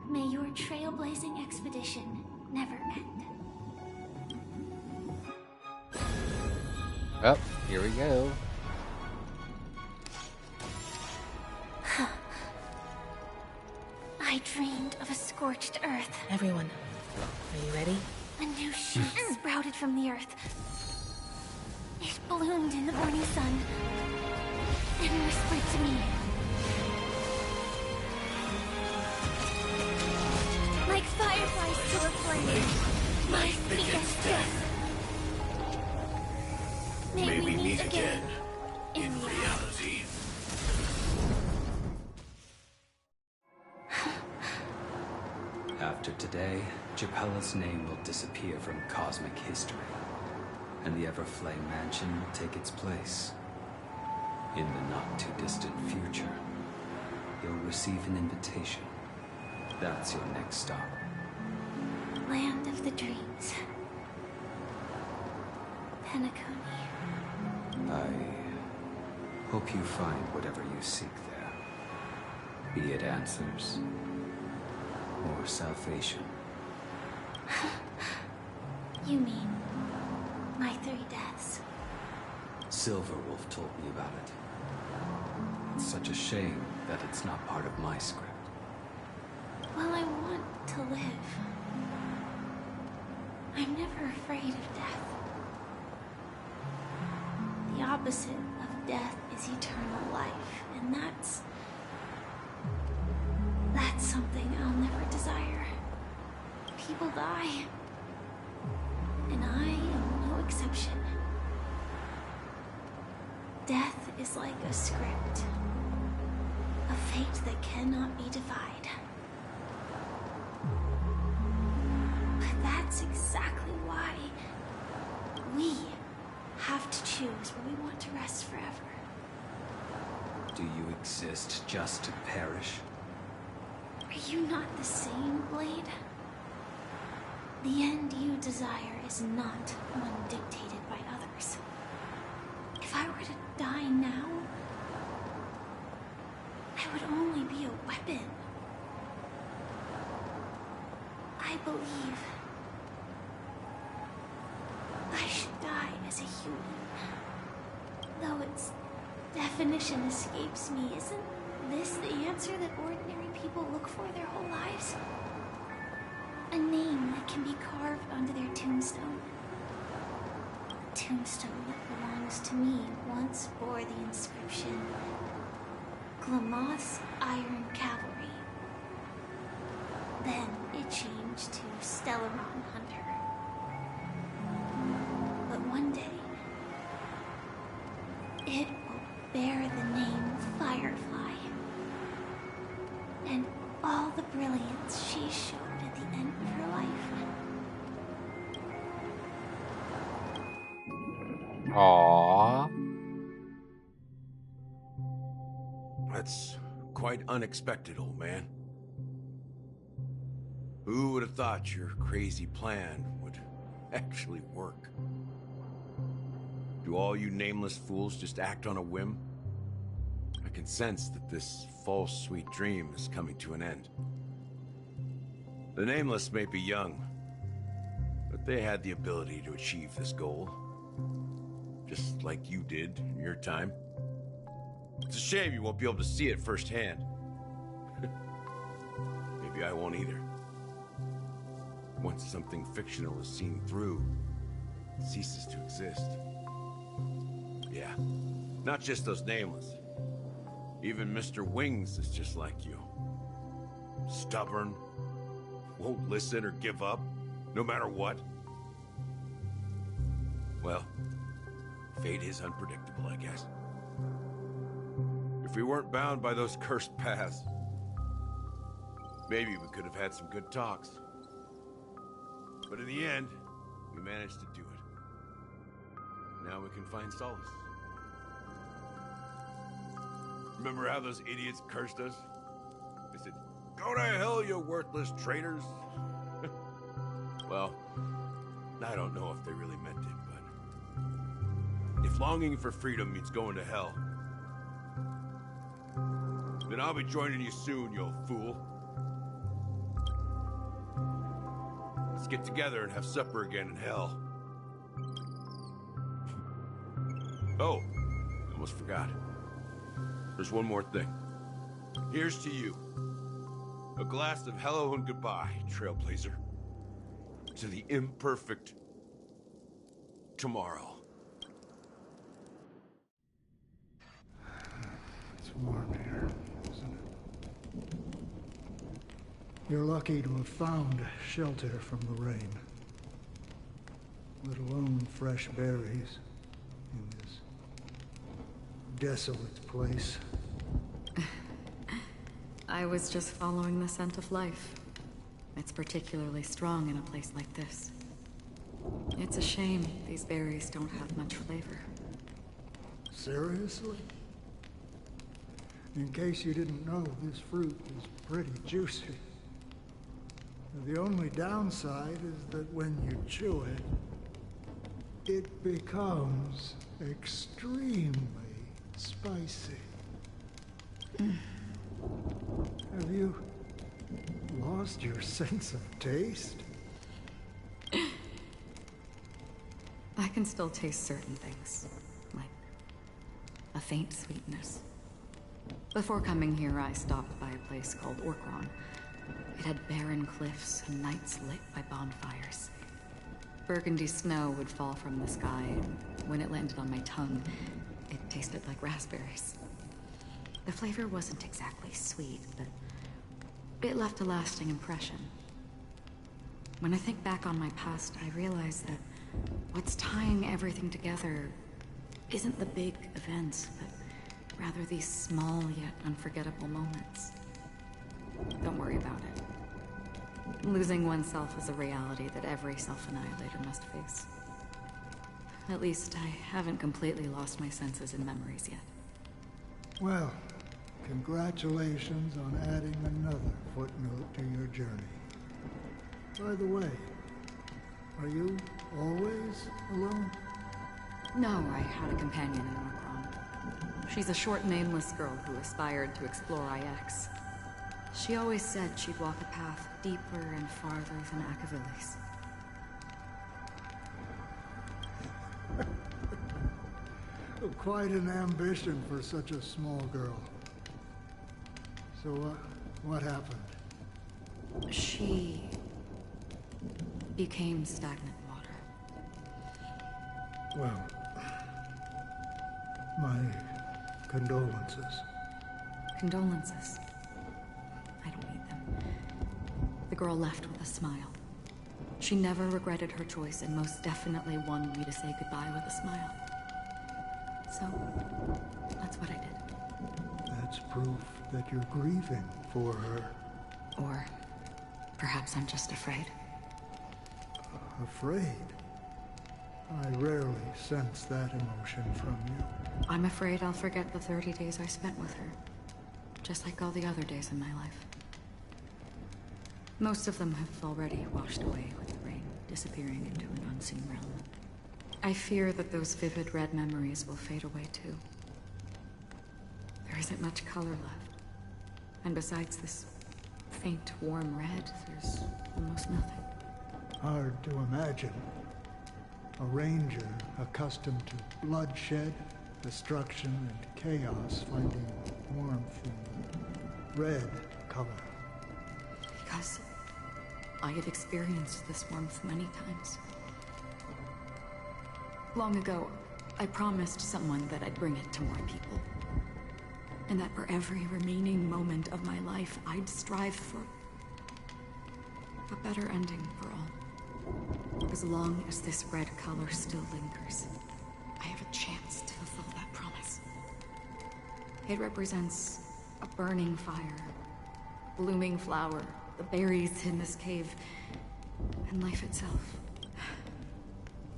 May your trailblazing expedition never end. Oh, here we go. I dreamed of a scorched earth. Everyone, are you ready? A new shoot sprouted from the earth. It bloomed in the morning sun and whispered to me. Like fireflies to a flame, life begets death. May we meet again in reality. After today, Japella's name will disappear from cosmic history, and the Everflame Mansion will take its place. In the not-too-distant future, you'll receive an invitation. That's your next stop. Land of the dreams. Penacony. I hope you find whatever you seek there. Be it answers or salvation. You mean my 3 deaths? Silverwolf told me about it. It's such a shame that it's not part of my script. Well, I want to live. I'm never afraid of death. The opposite of death is eternal life, and that's something I'll never desire. People die, and I am no exception. Death is like a script, a fate that cannot be defied. But that's exactly why we have to choose where we want to rest forever. Do you exist just to perish? Are you not the same, Blade? The end you desire is not one dictated by others. If I were to die now, I would only be a weapon. I believe I should die as a human. Though its definition escapes me, isn't this the answer that ordinary people look for their whole lives? A name that can be carved onto their tombstone. A tombstone that belongs to me once bore the inscription, Glamoth's Iron Cavalry. Then it changed to Stellaron Hunter. But one day, it will bear the name Firefly. And all the brilliance she showed at the end of her life. Aww. That's quite unexpected, old man. Who would have thought your crazy plan would actually work? Do all you nameless fools just act on a whim? I can sense that this false sweet dream is coming to an end. The nameless may be young, but they had the ability to achieve this goal. Just like you did in your time. It's a shame you won't be able to see it firsthand. Maybe I won't either. Once something fictional is seen through, it ceases to exist. Yeah, not just those nameless. Even Mr. Wings is just like you. Stubborn, won't listen or give up, no matter what. Well, fate is unpredictable, I guess. If we weren't bound by those cursed paths, maybe we could have had some good talks. But in the end, we managed to do it. Now we can find solace. Remember how those idiots cursed us? They said, "Go to hell, you worthless traitors." Well, I don't know if they really meant it, but if longing for freedom means going to hell, then I'll be joining you soon, you old fool. Let's get together and have supper again in hell. Oh, I almost forgot. There's one more thing. Here's to you. A glass of hello and goodbye, Trailblazer. To the imperfect tomorrow. It's warm here, isn't it? You're lucky to have found shelter from the rain. Let alone fresh berries in this desolate place. I was just following the scent of life. It's particularly strong in a place like this. It's a shame these berries don't have much flavor. Seriously? In case you didn't know, this fruit is pretty juicy. The only downside is that when you chew it, it becomes extremely spicy. Have you lost your sense of taste? I can still taste certain things, like a faint sweetness. Before coming here, I stopped by a place called Orkron. It had barren cliffs and nights lit by bonfires. Burgundy snow would fall from the sky, and when it landed on my tongue, it tasted like raspberries. The flavor wasn't exactly sweet, but it left a lasting impression. When I think back on my past, I realize that what's tying everything together isn't the big events, but rather these small yet unforgettable moments. Don't worry about it. Losing oneself is a reality that every self-annihilator must face. At least I haven't completely lost my senses and memories yet. Well, congratulations on adding another footnote to your journey. By the way, are you always alone? No, I had a companion in Orkron. She's a short, nameless girl who aspired to explore IX. She always said she'd walk a path deeper and farther than Akavilis. Quite an ambition for such a small girl. So what happened? She became stagnant water. Well, my condolences. Condolences. I don't need them. The girl left with a smile. She never regretted her choice and most definitely wanted me to say goodbye with a smile. So, that's what I did. That's proof that you're grieving for her. Or perhaps I'm just afraid. Afraid? I rarely sense that emotion from you. I'm afraid I'll forget the 30 days I spent with her. Just like all the other days in my life. Most of them have already washed away with the rain, disappearing into an unseen realm. I fear that those vivid red memories will fade away too. There isn't much color left. And besides this faint, warm red, there's almost nothing. Hard to imagine. A ranger accustomed to bloodshed, destruction, and chaos finding warmth in the red color. Because I have experienced this warmth many times. Long ago, I promised someone that I'd bring it to more people. And that for every remaining moment of my life, I'd strive for a better ending for all. As long as this red color still lingers, I have a chance to fulfill that promise. It represents a burning fire, blooming flower, the berries in this cave, and life itself.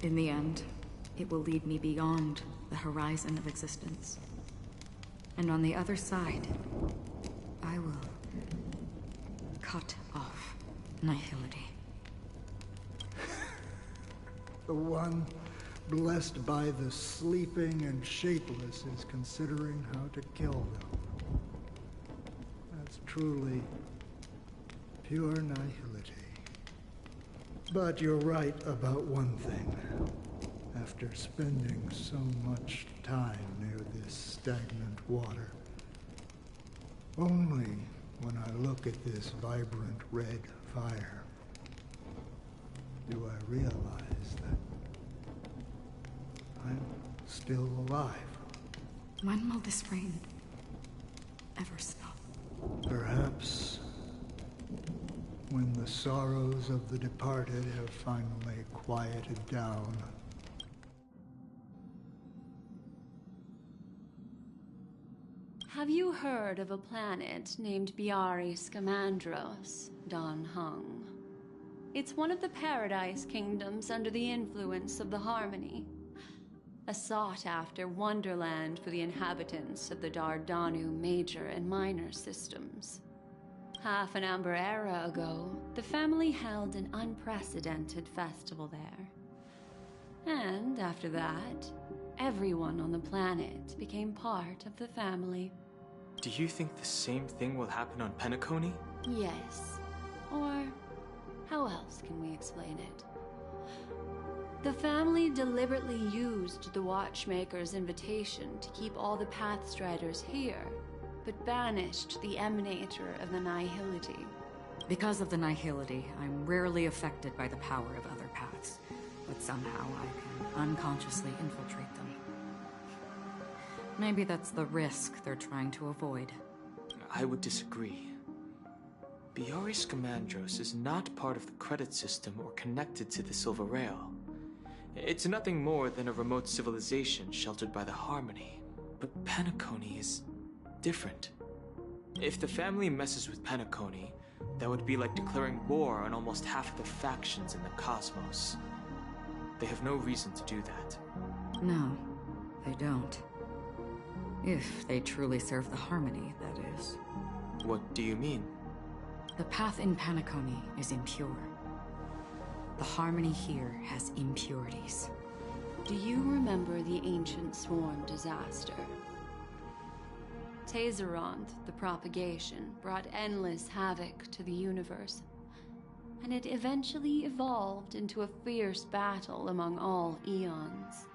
In the end, it will lead me beyond the horizon of existence. And on the other side, I will cut off nihility. The one blessed by the sleeping and shapeless is considering how to kill them. That's truly pure nihility. But you're right about one thing. After spending so much time near this stagnant water, only when I look at this vibrant red fire do I realize that I'm still alive. When will this rain ever stop? Perhaps when the sorrows of the departed have finally quieted down. Have you heard of a planet named Biari Scamandros, Don Hung? It's one of the Paradise Kingdoms under the influence of the Harmony. A sought-after wonderland for the inhabitants of the Dardanu Major and Minor systems. Half an Amber era ago, the family held an unprecedented festival there. And after that, everyone on the planet became part of the family. Do you think the same thing will happen on Penacony? Yes. Or how else can we explain it? The family deliberately used the Watchmaker's invitation to keep all the Pathstriders here, but banished the Emanator of the Nihility. Because of the Nihility, I'm rarely affected by the power of other paths, but somehow I can unconsciously infiltrate them. Maybe that's the risk they're trying to avoid. I would disagree. Biari Scamandros is not part of the credit system or connected to the Silver Rail. It's nothing more than a remote civilization sheltered by the Harmony. But Penacony is different. If the family messes with Penacony, that would be like declaring war on almost half of the factions in the cosmos. They have no reason to do that. No, they don't. If they truly serve the Harmony, that is. What do you mean? The path in Penacony is impure. The Harmony here has impurities. Do you remember the ancient swarm disaster? Tazeront, the propagation, brought endless havoc to the universe, and it eventually evolved into a fierce battle among all eons.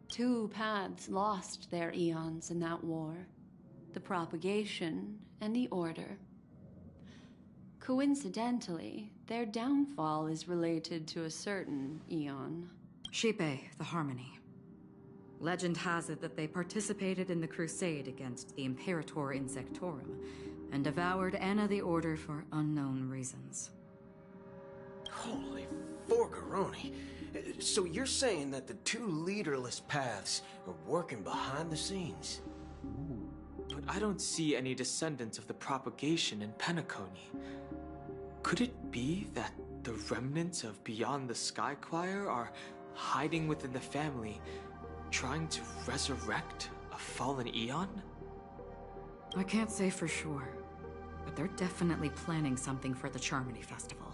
2 paths lost their eons in that war, the propagation and the Order. Coincidentally, their downfall is related to a certain eon. Shipe, the Harmony. Legend has it that they participated in the crusade against the Imperator Insectorum and devoured Anna the Order for unknown reasons. Holy forgaroni. So you're saying that the 2 leaderless paths are working behind the scenes? But I don't see any descendants of the propagation in Penacony. Could it be that the remnants of Beyond the Sky Choir are hiding within the family, trying to resurrect a fallen eon? I can't say for sure, but they're definitely planning something for the Charmony Festival.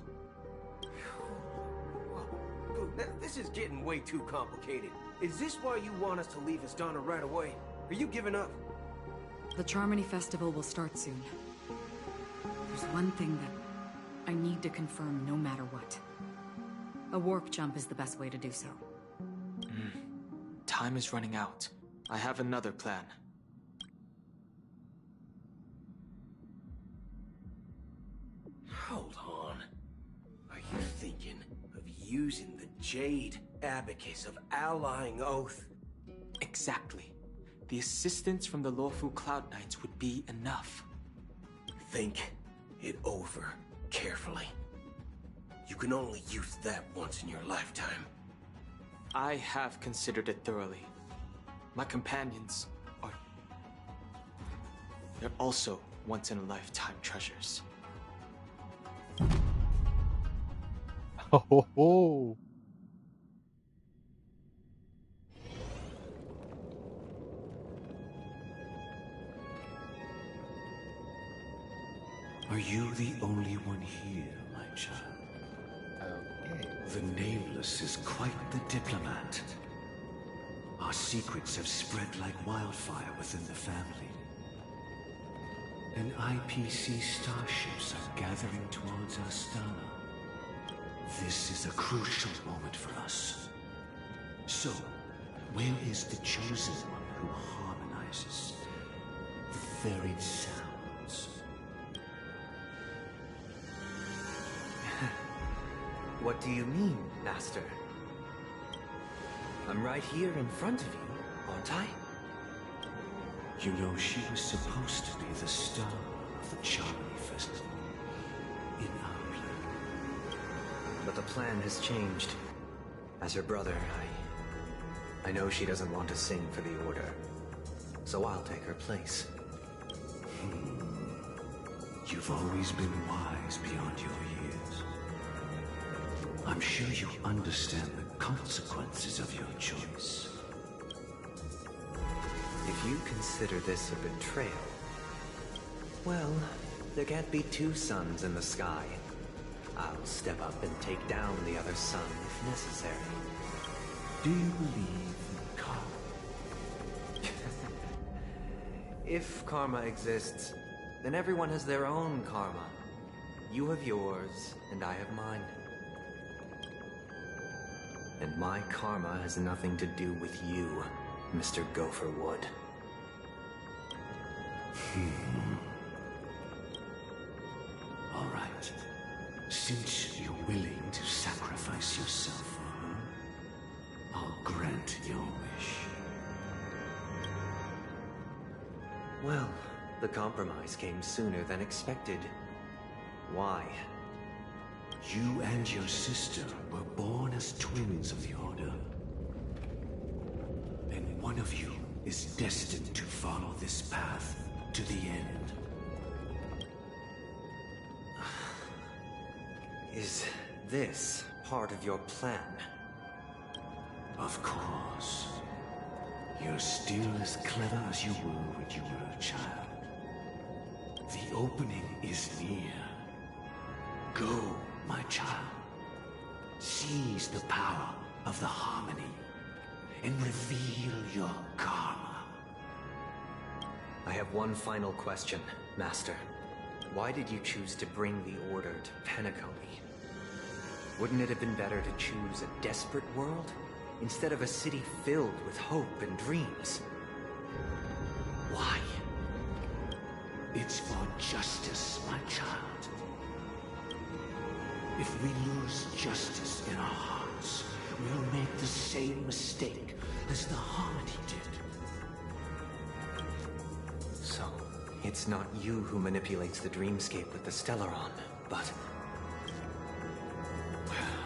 Now, this is getting way too complicated. Is this why you want us to leave Astana right away? Are you giving up? The Charmony Festival will start soon. There's one thing that I need to confirm no matter what. A warp jump is the best way to do so. Time is running out. I have another plan. Hold on. Are you thinking of using the Jade Abacus of Allying Oath? Exactly. The assistance from the Lawful Cloud Knights would be enough. Think it over carefully. You can only use that once in your lifetime. I have considered it thoroughly. My companions are... they're also once-in-a-lifetime treasures. Ho ho ho! Are you the only one here, my child? Okay. The Nameless is quite the diplomat. Our secrets have spread like wildfire within the family. And IPC starships are gathering towards Astana. This is a crucial moment for us. So, where is the chosen one who harmonizes the varied sounds? What do you mean, Master? I'm right here in front of you, aren't I? You know, she was supposed to be the star of the Charmony Festival. In our plan. But the plan has changed. As her brother, I know she doesn't want to sing for the Order. So I'll take her place. You've always been wise beyond your years. I'm sure you understand the consequences of your choice. If you consider this a betrayal, well, there can't be 2 suns in the sky. I'll step up and take down the other sun if necessary. Do you believe in karma? If karma exists, then everyone has their own karma. You have yours, and I have mine. And my karma has nothing to do with you, Mr. Gopherwood. All right. Since you're willing to sacrifice yourself for her, I'll grant your wish. Well, the compromise came sooner than expected. Why? You and your sister were born as twins of the Order. And one of you is destined to follow this path to the end. Is this part of your plan? Of course. You're still as clever as you were when you were a child. The opening is near. Go, my child. Seize the power of the harmony and reveal your karma. I have one final question, Master. Why did you choose to bring the Order to Penacony? Wouldn't it have been better to choose a desperate world instead of a city filled with hope and dreams? Why? It's for justice, my child. If we lose justice in our hearts, we'll make the same mistake as the Harmony did. So, it's not you who manipulates the dreamscape with the Stellaron, but... Well,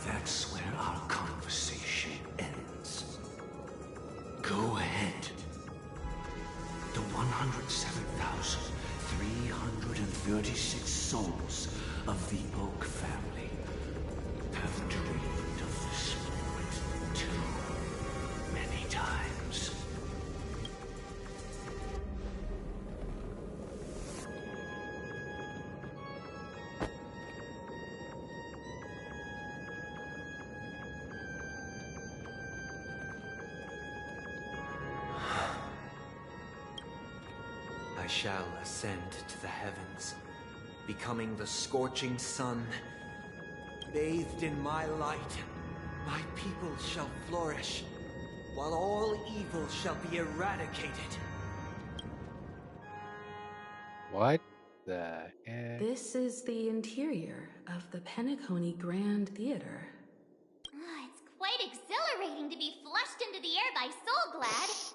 that's where our conversation ends. Go ahead. The 107,336 souls of the Oak family have dreamed of this moment too many times. I shall ascend to the heavens, becoming the scorching sun. Bathed in my light, my people shall flourish, while all evil shall be eradicated. What the heck? This is the interior of the Penacony Grand Theater. It's quite exhilarating to be flushed into the air by Soulglad.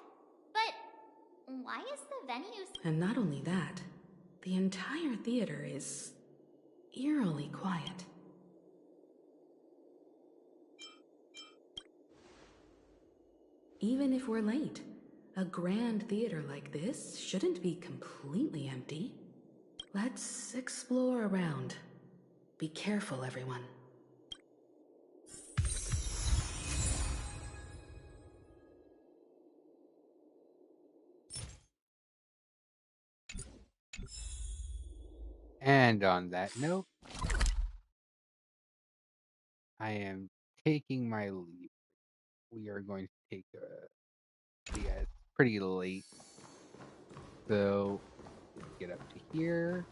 But why is the venue... And not only that, the entire theater is eerily quiet. Even if we're late, a grand theater like this shouldn't be completely empty. Let's explore around. Be careful, everyone. And on that note, I am taking my leave. We are going to take yeah, it's pretty late. So get up to here.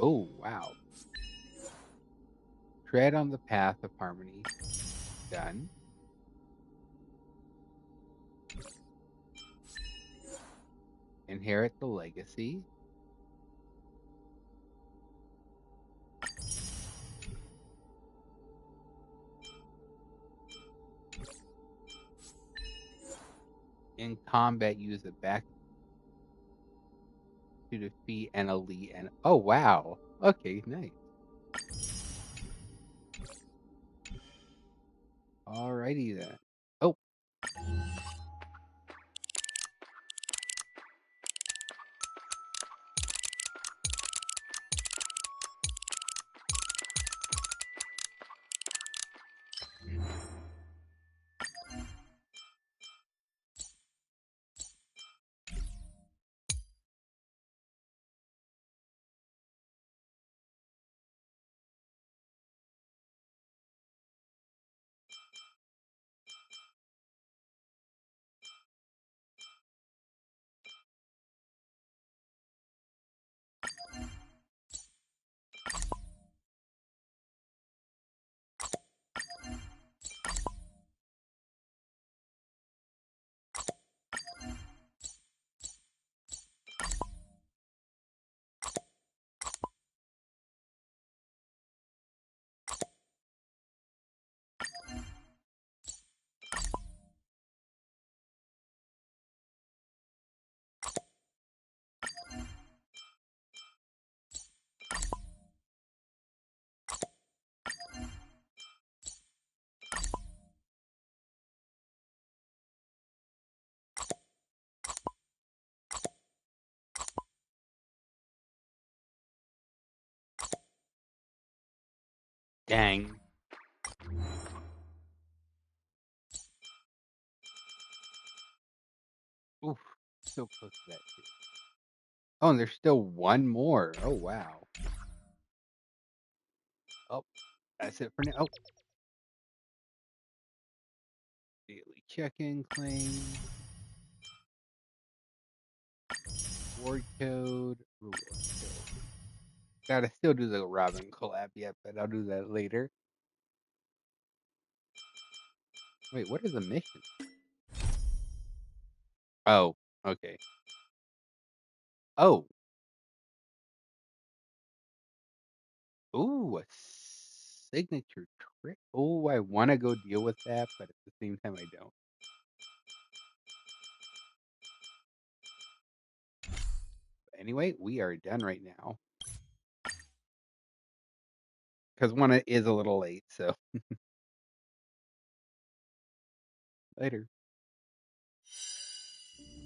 Oh, wow. Tread on the path of harmony. Done. Inherit the legacy. In combat, use the back to defeat an elite and oh wow. Okay, nice. Alrighty then. Oh. Dang. Oof. So close to that too. Oh, and there's still one more. Oh, wow. Oh, that's it for now. Oh. Daily check-in claim. Reward code. Reward code. Gotta still do the Robin collab yet, but I'll do that later. Wait, what is the mission? Oh, okay. Oh. Ooh, a signature trick. Oh, I want to go deal with that, but at the same time, I don't. But anyway, we are done right now. Because one is a little late, so. Later.